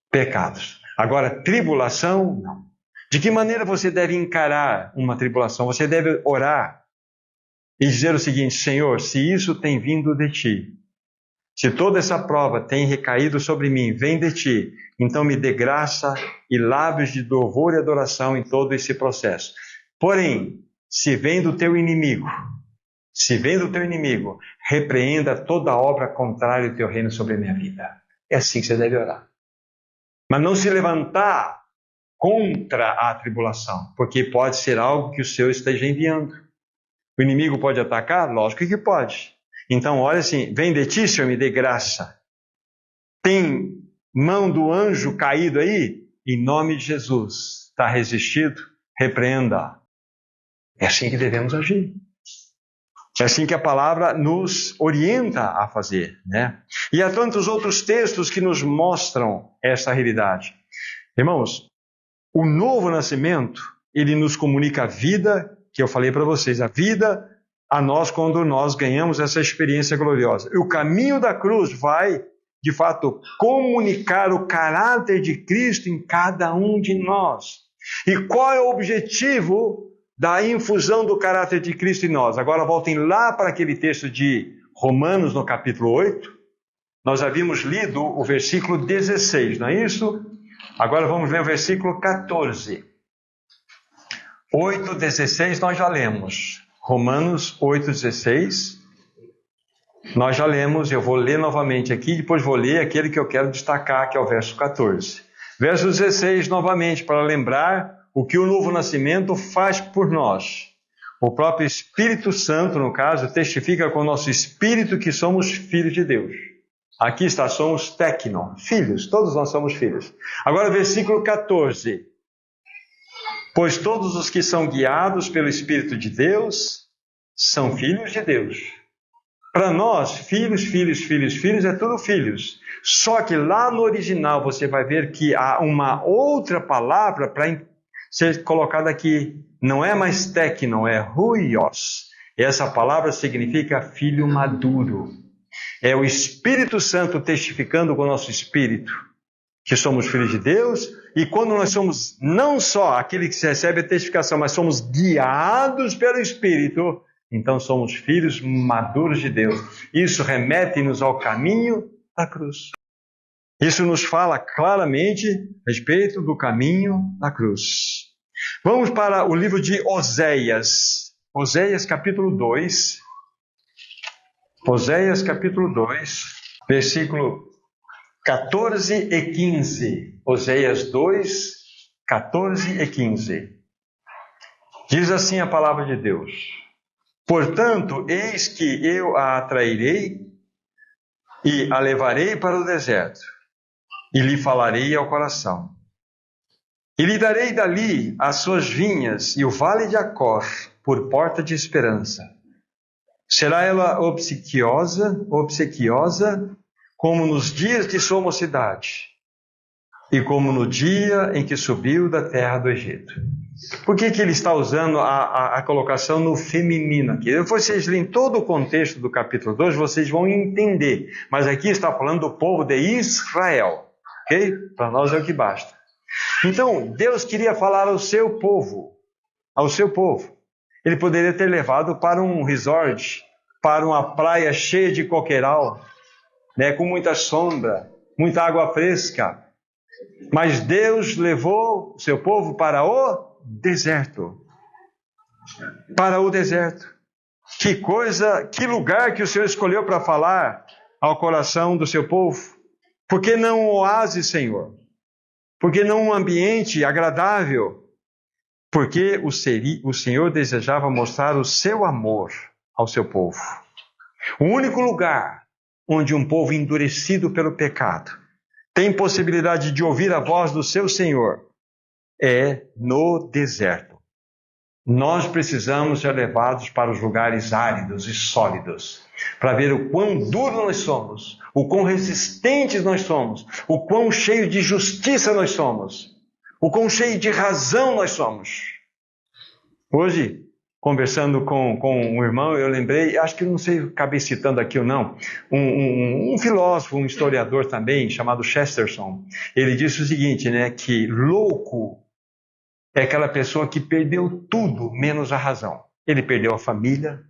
S1: Pecados. Agora, tribulação, não. De que maneira você deve encarar uma tribulação? Você deve orar e dizer o seguinte: Senhor, se isso tem vindo de Ti, se toda essa prova tem recaído sobre mim, vem de Ti, então me dê graça e lábios de louvor e adoração em todo esse processo. Porém, se vem do Teu inimigo, repreenda toda obra contrária ao Teu reino sobre a minha vida. É assim que você deve orar. Mas não se levantar contra a tribulação, porque pode ser algo que o Senhor esteja enviando. O inimigo pode atacar? Lógico que pode. Então, olha assim: vem de Ti, Senhor, me dê graça. Tem mão do anjo caído aí? Em nome de Jesus. Está resistido? Repreenda. É assim que devemos agir. É assim que a palavra nos orienta a fazer, né? E há tantos outros textos que nos mostram essa realidade. Irmãos, o novo nascimento, ele nos comunica a vida, que eu falei para vocês, a vida a nós quando nós ganhamos essa experiência gloriosa. E o caminho da cruz vai, de fato, comunicar o caráter de Cristo em cada um de nós. E qual é o objetivo da infusão do caráter de Cristo em nós? Agora voltem lá para aquele texto de Romanos, no capítulo 8. Nós havíamos lido o versículo 16, não é isso? Agora vamos ler o versículo 14. 8:16 nós já lemos. Romanos 8:16. Nós já lemos, eu vou ler novamente aqui, depois vou ler aquele que eu quero destacar, que é o verso 14. Verso 16, novamente, para lembrar o que o novo nascimento faz por nós. O próprio Espírito Santo, no caso, testifica com o nosso espírito que somos filhos de Deus. Aqui está, somos tecnon, filhos, todos nós somos filhos. Agora, versículo 14. Pois todos os que são guiados pelo Espírito de Deus são filhos de Deus. Para nós, filhos é tudo filhos. Só que lá no original você vai ver que há uma outra palavra para ser colocada aqui. Não é mais tecnon, é huios. Essa palavra significa filho maduro. É o Espírito Santo testificando com o nosso espírito que somos filhos de Deus. E quando nós somos não só aquele que se recebe a testificação, mas somos guiados pelo Espírito, então somos filhos maduros de Deus. Isso remete-nos ao caminho da cruz. Isso nos fala claramente a respeito do caminho da cruz. Vamos para o livro de Oséias. Oséias capítulo 2. Oséias capítulo 2, versículo 14 e 15. Oséias 2, 14 e 15. Diz assim a palavra de Deus: Portanto, eis que eu a atrairei e a levarei para o deserto, e lhe falarei ao coração. E lhe darei dali as suas vinhas e o vale de Acor por porta de esperança. Será ela obsequiosa como nos dias de sua mocidade, e como no dia em que subiu da terra do Egito. Por que ele está usando a colocação no feminino aqui? Vocês leem todo o contexto do capítulo 2, vocês vão entender. Mas aqui está falando do povo de Israel. Ok? Para nós é o que basta. Então, Deus queria falar ao seu povo. Ele poderia ter levado para um resort, para uma praia cheia de coqueiral, né, com muita sombra, muita água fresca. Mas Deus levou o seu povo para o deserto. Para o deserto. Que coisa, que lugar que o Senhor escolheu para falar ao coração do seu povo. Por que não um oásis, Senhor? Por que não um ambiente agradável? Porque o Senhor desejava mostrar o seu amor ao seu povo. O único lugar onde um povo endurecido pelo pecado tem possibilidade de ouvir a voz do seu Senhor é no deserto. nós precisamos ser levados para os lugares áridos e sólidos, para ver o quão duro nós somos, o quão resistentes nós somos, o quão cheio de justiça nós somos, o quão cheio de razão nós somos. Hoje, conversando com um irmão, eu lembrei, acho que não sei, acabei citando aqui ou não, um filósofo, um historiador também, chamado Chesterton. Ele disse o seguinte, né, que louco é aquela pessoa que perdeu tudo menos a razão. Ele perdeu a família,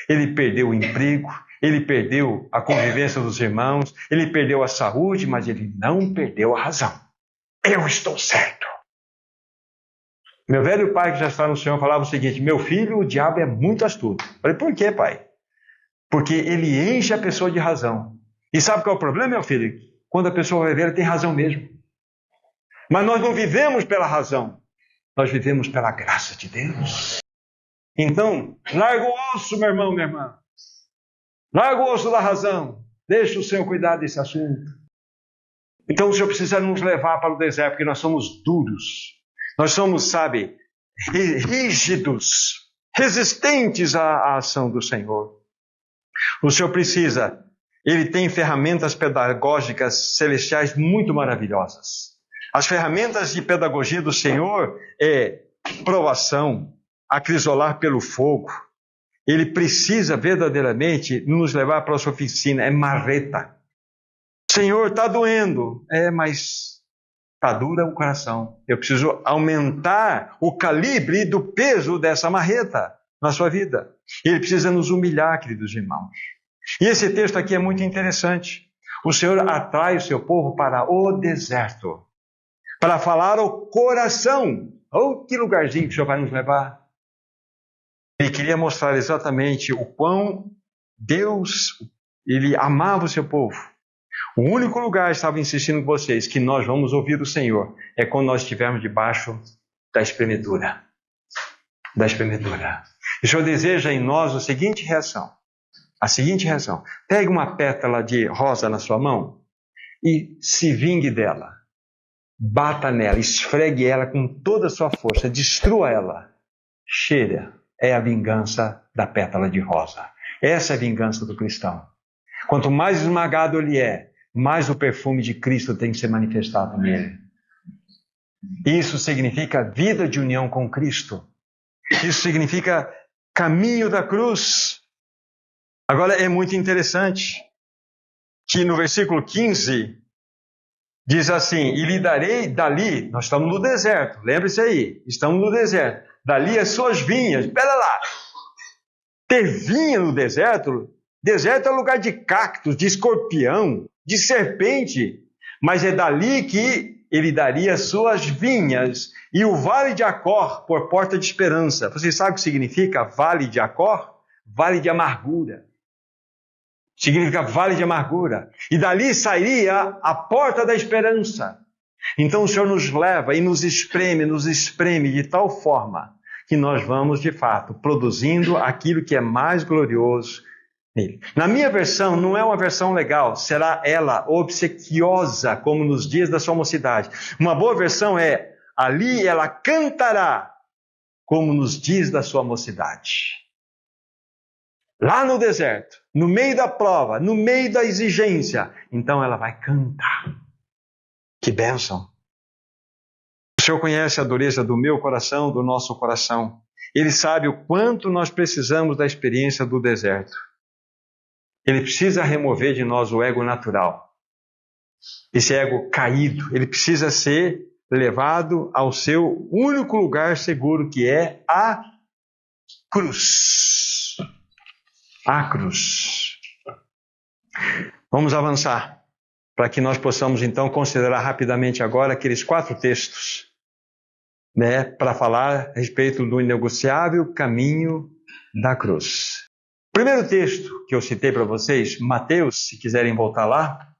S1: ele perdeu o emprego, ele perdeu a convivência dos irmãos, ele perdeu a saúde, mas ele não perdeu a razão. Eu estou certo. Meu velho pai, que já está no Senhor, falava o seguinte: meu filho, o diabo é muito astuto. Eu falei, por quê, pai? Porque ele enche a pessoa de razão. E sabe qual é o problema, meu filho? Quando a pessoa vai ver, ela tem razão mesmo. Mas nós não vivemos pela razão. Nós vivemos pela graça de Deus. Então, larga o osso, meu irmão, minha irmã. Larga o osso da razão. Deixa o Senhor cuidar desse assunto. Então o Senhor precisa nos levar para o deserto, porque nós somos duros. Nós somos, sabe, rígidos, resistentes à ação do Senhor. O Senhor precisa, Ele tem ferramentas pedagógicas celestiais muito maravilhosas. As ferramentas de pedagogia do Senhor é provação, acrisolar pelo fogo. Ele precisa verdadeiramente nos levar para a sua oficina, é marreta. Senhor, está doendo. Mas está dura o coração. Eu preciso aumentar o calibre do peso dessa marreta na sua vida. Ele precisa nos humilhar, queridos irmãos. E esse texto aqui é muito interessante. O Senhor atrai o seu povo para o deserto, para falar ao coração. Oh, que lugarzinho que o Senhor vai nos levar. Ele queria mostrar exatamente o quão Deus, Ele amava o seu povo. O único lugar que estava insistindo com vocês que nós vamos ouvir o Senhor é quando nós estivermos debaixo da espremedura. Da espremedura. E o Senhor deseja em nós a seguinte reação. Pegue uma pétala de rosa na sua mão e se vingue dela. Bata nela, esfregue ela com toda a sua força, destrua ela. Cheira. É a vingança da pétala de rosa. Essa é a vingança do cristão. Quanto mais esmagado ele é, mais o perfume de Cristo tem que ser manifestado nele. Isso significa vida de união com Cristo. Isso significa caminho da cruz. Agora é muito interessante que no versículo 15 diz assim: e lhe darei dali, nós estamos no deserto, lembre-se aí, estamos no deserto, dali as suas vinhas. Pera lá, ter vinha no deserto? Deserto é lugar de cactos, de escorpião, de serpente, mas é dali que ele daria as suas vinhas e o vale de Acor por porta de esperança. Você sabe o que significa vale de Acor? Vale de amargura. Significa vale de amargura. E dali sairia a porta da esperança. Então o Senhor nos leva e nos espreme de tal forma que nós vamos, de fato, produzindo aquilo que é mais glorioso nele. Na minha versão, não é uma versão legal, será ela obsequiosa, como nos dias da sua mocidade. Uma boa versão é, ali ela cantará, como nos dias da sua mocidade. Lá no deserto, no meio da prova, no meio da exigência, então ela vai cantar. Que bênção! O Senhor conhece a dureza do meu coração, do nosso coração. Ele sabe o quanto nós precisamos da experiência do deserto. Ele precisa remover de nós o ego natural. Esse ego caído. Ele precisa ser levado ao seu único lugar seguro, que é a cruz. A cruz. Vamos avançar, para que nós possamos então considerar rapidamente agora aqueles 4 textos, né, para falar a respeito do inegociável caminho da cruz. O primeiro texto que eu citei para vocês, Mateus, se quiserem voltar lá,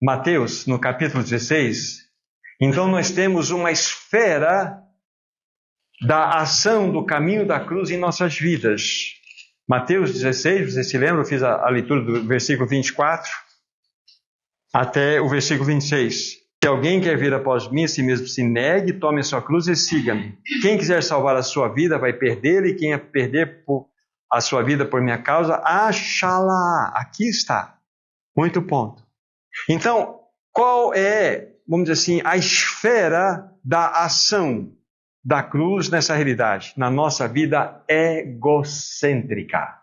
S1: Mateus, no capítulo 16, então nós temos uma esfera da ação do caminho da cruz em nossas vidas. Mateus 16, você se lembra? Eu fiz a leitura do versículo 24 até o versículo 26. Se alguém quer vir após mim, a si mesmo se negue, tome a sua cruz e siga-me. Quem quiser salvar a sua vida vai perdê-la, e quem perder a sua vida por minha causa, achá-la. Aqui está. Muito ponto. Então, qual é, vamos dizer assim, a esfera da ação da cruz nessa realidade? Na nossa vida egocêntrica.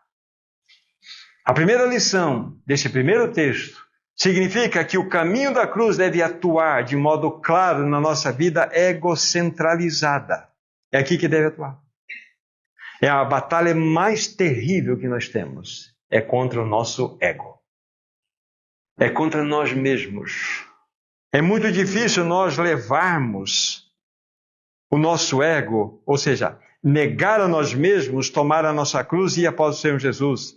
S1: A primeira lição desse primeiro texto significa que o caminho da cruz deve atuar de modo claro na nossa vida egocentralizada. É aqui que deve atuar. É a batalha mais terrível que nós temos. É contra o nosso ego. É contra nós mesmos. É muito difícil nós levarmos o nosso ego, ou seja, negar a nós mesmos, tomar a nossa cruz e ir após o Senhor Jesus.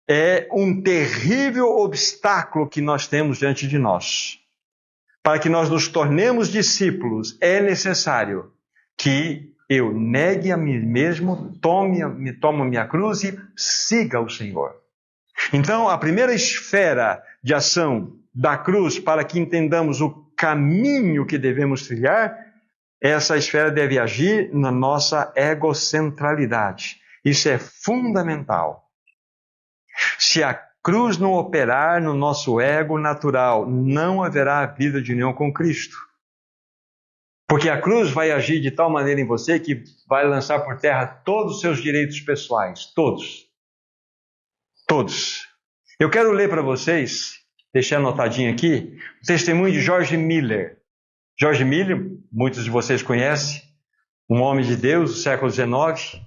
S1: É um terrível obstáculo que nós temos diante de nós. Para que nós nos tornemos discípulos, é necessário que eu negue a mim mesmo, tome a minha cruz e siga o Senhor. Então, a primeira esfera de ação da cruz, para que entendamos o caminho que devemos trilhar, essa esfera deve agir na nossa egocentralidade. Isso é fundamental. Se a cruz não operar no nosso ego natural, não haverá vida de união com Cristo. Porque a cruz vai agir de tal maneira em você que vai lançar por terra todos os seus direitos pessoais. Todos. Todos. Eu quero ler para vocês, deixei anotadinho aqui, o testemunho de George Miller. George Miller, muitos de vocês conhecem, um homem de Deus do século XIX.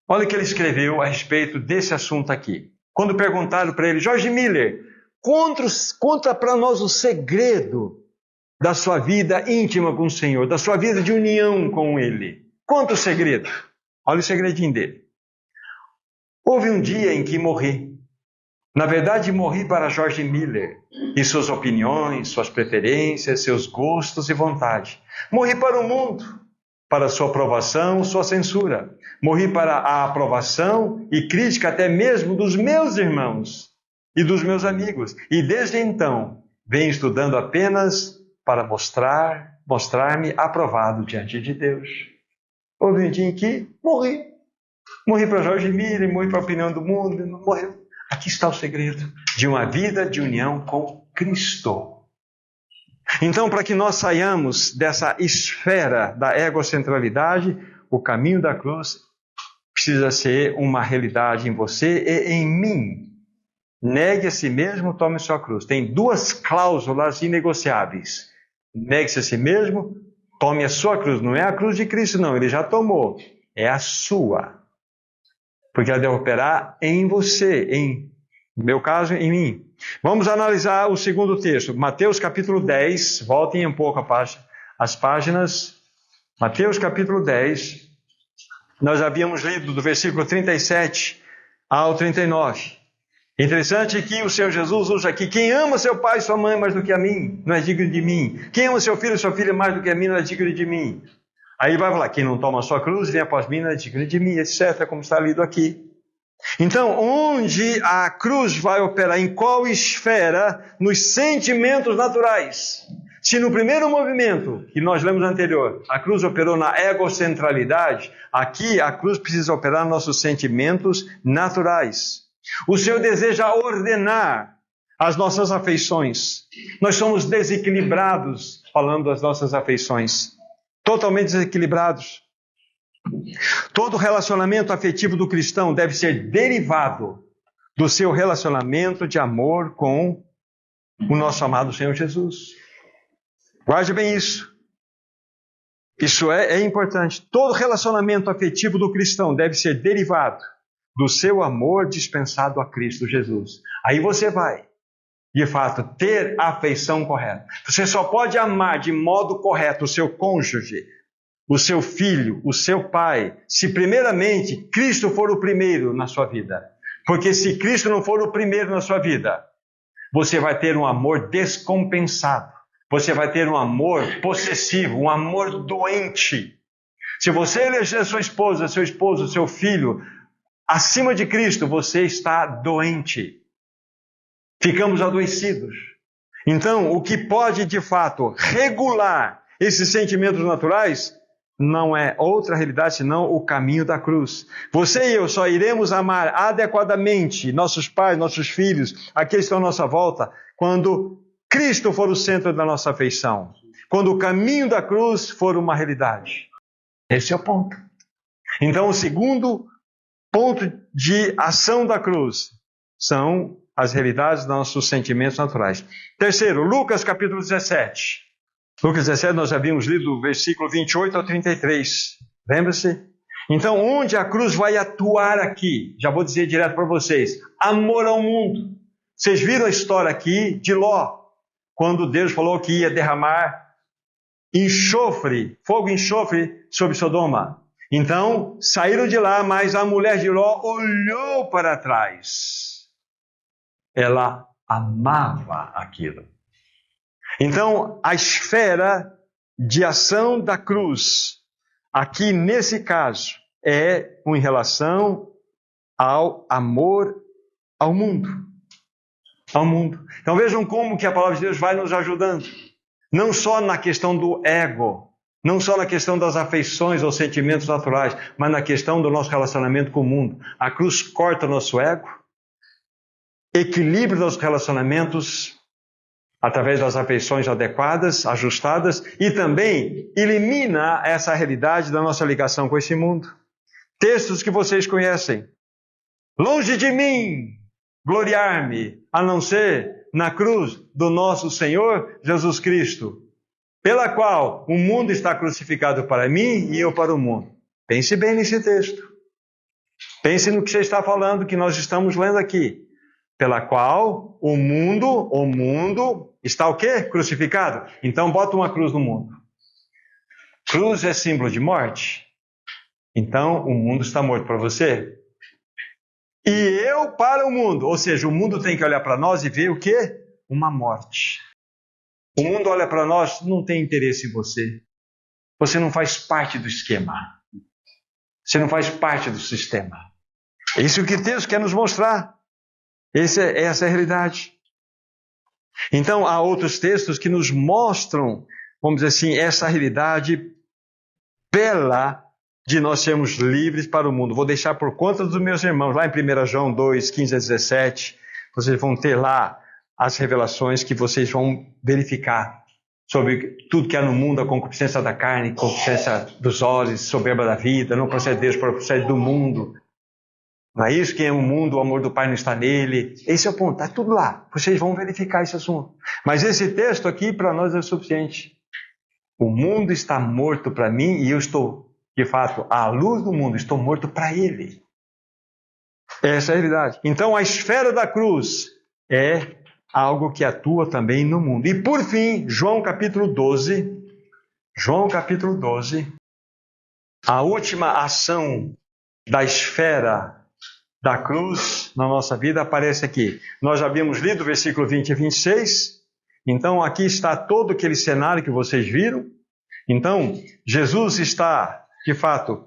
S1: Olha o que ele escreveu a respeito desse assunto aqui. Quando perguntaram para ele, George Miller, conta para nós o segredo da sua vida íntima com o Senhor, da sua vida de união com Ele. Conta o segredo. Olha o segredinho dele. Houve um dia em que morri. Na verdade, morri para George Miller e suas opiniões, suas preferências, seus gostos e vontade. Morri para o mundo, para sua aprovação, sua censura. Morri para a aprovação e crítica até mesmo dos meus irmãos e dos meus amigos. E desde então, venho estudando apenas para mostrar-me aprovado diante de Deus. Houve um dia em que morri. Morri para George Miller, morri para a opinião do mundo, morreu. Aqui está o segredo de uma vida de união com Cristo. Então, para que nós saiamos dessa esfera da egocentralidade, o caminho da cruz precisa ser uma realidade em você e em mim. Negue a si mesmo, tome sua cruz. Tem duas cláusulas inegociáveis. Negue-se a si mesmo, tome a sua cruz. Não é a cruz de Cristo, não. Ele já tomou. É a sua. Porque ela deve operar em você, no meu caso, em mim. Vamos analisar o segundo texto. Mateus capítulo 10. Voltem um pouco as páginas. Mateus capítulo 10. Nós havíamos lido do versículo 37 ao 39. Interessante que o Senhor Jesus usa aqui: quem ama seu pai e sua mãe mais do que a mim, não é digno de mim. Quem ama seu filho e sua filha mais do que a mim, não é digno de mim. Aí vai falar: quem não toma a sua cruz, vem após mim, não é digno de mim, etc., como está lido aqui. Então, onde a cruz vai operar? Em qual esfera? Nos sentimentos naturais. Se no primeiro movimento, que nós lemos anterior, a cruz operou na egocentralidade, aqui a cruz precisa operar nos nossos sentimentos naturais. O Senhor deseja ordenar as nossas afeições. Nós somos desequilibrados, falando das nossas afeições. Totalmente desequilibrados. Todo relacionamento afetivo do cristão deve ser derivado do seu relacionamento de amor com o nosso amado Senhor Jesus. Guarde bem isso. Isso é importante. Todo relacionamento afetivo do cristão deve ser derivado do seu amor dispensado a Cristo Jesus. Aí você vai, de fato, ter a afeição correta. Você só pode amar de modo correto o seu cônjuge, o seu filho, o seu pai, se primeiramente Cristo for o primeiro na sua vida. Porque se Cristo não for o primeiro na sua vida, você vai ter um amor descompensado. Você vai ter um amor possessivo, um amor doente. Se você eleger sua esposa, seu esposo, seu filho acima de Cristo, você está doente. Ficamos adoecidos. Então, o que pode, de fato, regular esses sentimentos naturais não é outra realidade senão o caminho da cruz. Você e eu só iremos amar adequadamente nossos pais, nossos filhos, aqueles que estão à nossa volta, quando Cristo for o centro da nossa afeição. Quando o caminho da cruz for uma realidade. Esse é o ponto. Então, o segundo ponto de ação da cruz são as realidades dos nossos sentimentos naturais. Terceiro, Lucas capítulo 17. Lucas 17, nós já havíamos lido do versículo 28 ao 33. Lembra-se? Então, onde a cruz vai atuar aqui? Já vou dizer direto para vocês. Amor ao mundo. Vocês viram a história aqui de Ló, quando Deus falou que ia derramar enxofre, fogo e enxofre sobre Sodoma. Então, saíram de lá, mas a mulher de Ló olhou para trás. Ela amava aquilo. Então, a esfera de ação da cruz, aqui nesse caso, é em relação ao amor ao mundo. Ao mundo. Então vejam como que a palavra de Deus vai nos ajudando. Não só na questão do ego, não só na questão das afeições ou sentimentos naturais, mas na questão do nosso relacionamento com o mundo. A cruz corta o nosso ego, equilibra os relacionamentos através das afeições adequadas, ajustadas, e também elimina essa realidade da nossa ligação com esse mundo. Textos que vocês conhecem. Longe de mim gloriar-me, a não ser na cruz do nosso Senhor Jesus Cristo, pela qual o mundo está crucificado para mim e eu para o mundo. Pense bem nesse texto. Pense no que você está falando, que nós estamos lendo aqui. Pela qual o mundo está o quê? Crucificado. Então bota uma cruz no mundo. Cruz é símbolo de morte. Então o mundo está morto para você. E eu para o mundo. Ou seja, o mundo tem que olhar para nós e ver o quê? Uma morte. O mundo olha para nós, não tem interesse em você. Você não faz parte do esquema. Você não faz parte do sistema. É isso que Deus quer nos mostrar. Essa é a realidade. Então, há outros textos que nos mostram, vamos dizer assim, essa realidade bela de nós sermos livres para o mundo. Vou deixar por conta dos meus irmãos, lá em 1 João 2, 15 a 17, vocês vão ter lá as revelações que vocês vão verificar sobre tudo que há no mundo, a concupiscência da carne, concupiscência dos olhos, soberba da vida, não procede de Deus, procede do mundo. Não é isso? Quem é o mundo, o amor do Pai não está nele. Esse é o ponto, está tudo lá. Vocês vão verificar esse assunto. Mas esse texto aqui para nós é suficiente. O mundo está morto para mim e eu estou, de fato, à luz do mundo, estou morto para ele. Essa é a realidade. Então a esfera da cruz é algo que atua também no mundo. E por fim, João capítulo 12, a última ação da esfera da cruz na nossa vida aparece aqui. Nós já havíamos lido o versículo 20 e 26. Então aqui está todo aquele cenário que vocês viram. Então Jesus está, de fato,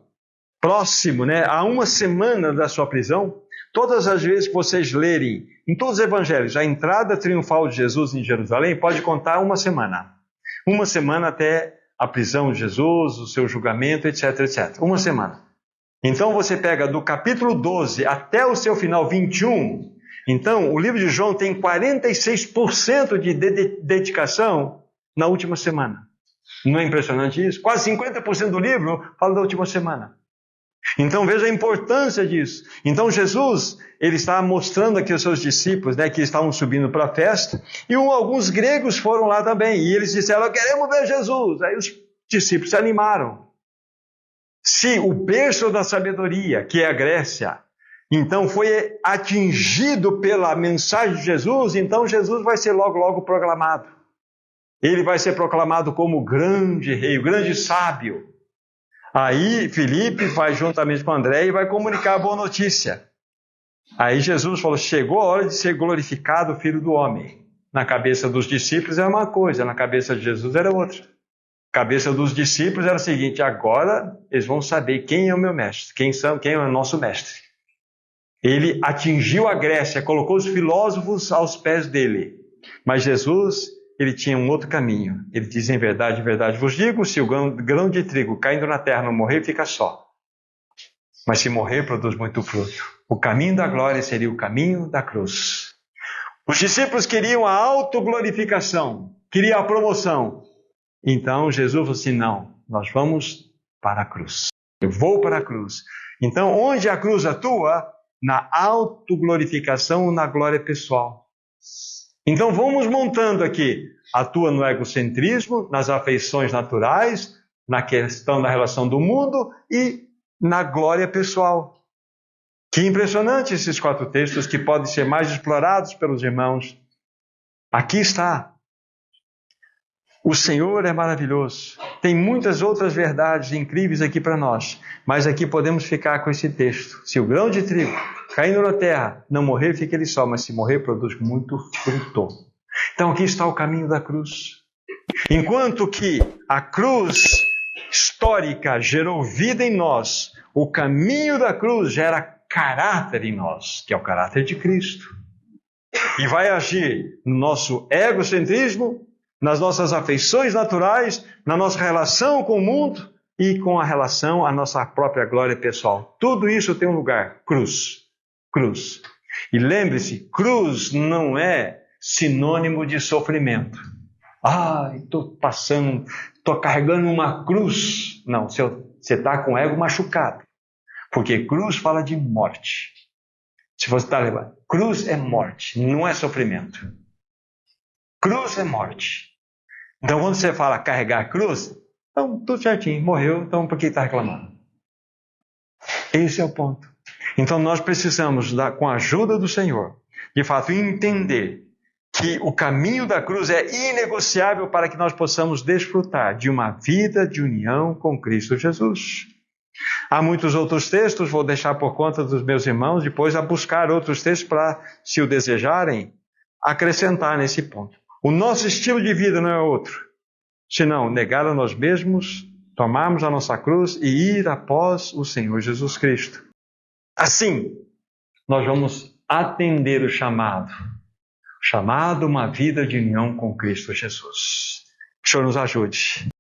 S1: próximo, a uma semana da sua prisão. Todas as vezes que vocês lerem em todos os evangelhos a entrada triunfal de Jesus em Jerusalém, pode contar uma semana. Uma semana até a prisão de Jesus, o seu julgamento, etc, etc. Uma semana. Então você pega do capítulo 12 até o seu final 21, então o livro de João tem 46% de dedicação na última semana. Não é impressionante isso? Quase 50% do livro fala da última semana. Então veja a importância disso. Então Jesus, ele está mostrando aqui aos seus discípulos, que estavam subindo para a festa, e alguns gregos foram lá também, e eles disseram, queremos ver Jesus. Aí os discípulos se animaram. Se o berço da sabedoria, que é a Grécia, então foi atingido pela mensagem de Jesus, então Jesus vai ser logo proclamado. Ele vai ser proclamado como o grande rei, o grande sábio. Aí Filipe vai juntamente com André e vai comunicar a boa notícia. Aí Jesus falou, chegou a hora de ser glorificado o Filho do Homem. Na cabeça dos discípulos era uma coisa, na cabeça de Jesus era outra. A cabeça dos discípulos era o seguinte, agora eles vão saber quem é o meu mestre, quem é o nosso mestre. Ele atingiu a Grécia, colocou os filósofos aos pés dele. Mas Jesus, ele tinha um outro caminho. Ele diz, em verdade vos digo, se o grão de trigo caindo na terra não morrer, fica só. Mas se morrer, produz muito fruto. O caminho da glória seria o caminho da cruz. Os discípulos queriam a autoglorificação, queriam a promoção. Então Jesus falou assim, não, nós vamos para a cruz. Eu vou para a cruz. Então, onde a cruz atua? Na autoglorificação, na glória pessoal. Então, vamos montando aqui. Atua no egocentrismo, nas afeições naturais, na questão da relação do mundo e na glória pessoal. Que impressionante esses 4 textos que podem ser mais explorados pelos irmãos. Aqui está. O Senhor é maravilhoso. Tem muitas outras verdades incríveis aqui para nós. Mas aqui podemos ficar com esse texto. Se o grão de trigo caindo na terra, não morrer, fica ele só. Mas se morrer, produz muito fruto. Então aqui está o caminho da cruz. Enquanto que a cruz histórica gerou vida em nós, o caminho da cruz gera caráter em nós, que é o caráter de Cristo. E vai agir no nosso egocentrismo, nas nossas afeições naturais, na nossa relação com o mundo e com a relação à nossa própria glória pessoal. Tudo isso tem um lugar, cruz. Cruz. E lembre-se, cruz não é sinônimo de sofrimento. Estou carregando uma cruz. Não, você está com o ego machucado. Porque cruz fala de morte. Se você está levando, cruz é morte, não é sofrimento. Cruz é morte. Então, quando você fala carregar a cruz, então tudo certinho, morreu, então por que está reclamando? Esse é o ponto. Então, nós precisamos, com a ajuda do Senhor, de fato, entender que o caminho da cruz é inegociável para que nós possamos desfrutar de uma vida de união com Cristo Jesus. Há muitos outros textos, vou deixar por conta dos meus irmãos, depois a buscar outros textos para, se o desejarem, acrescentar nesse ponto. O nosso estilo de vida não é outro, senão negar a nós mesmos, tomarmos a nossa cruz e ir após o Senhor Jesus Cristo. Assim, nós vamos atender o chamado a uma vida de união com Cristo Jesus. Que o Senhor nos ajude.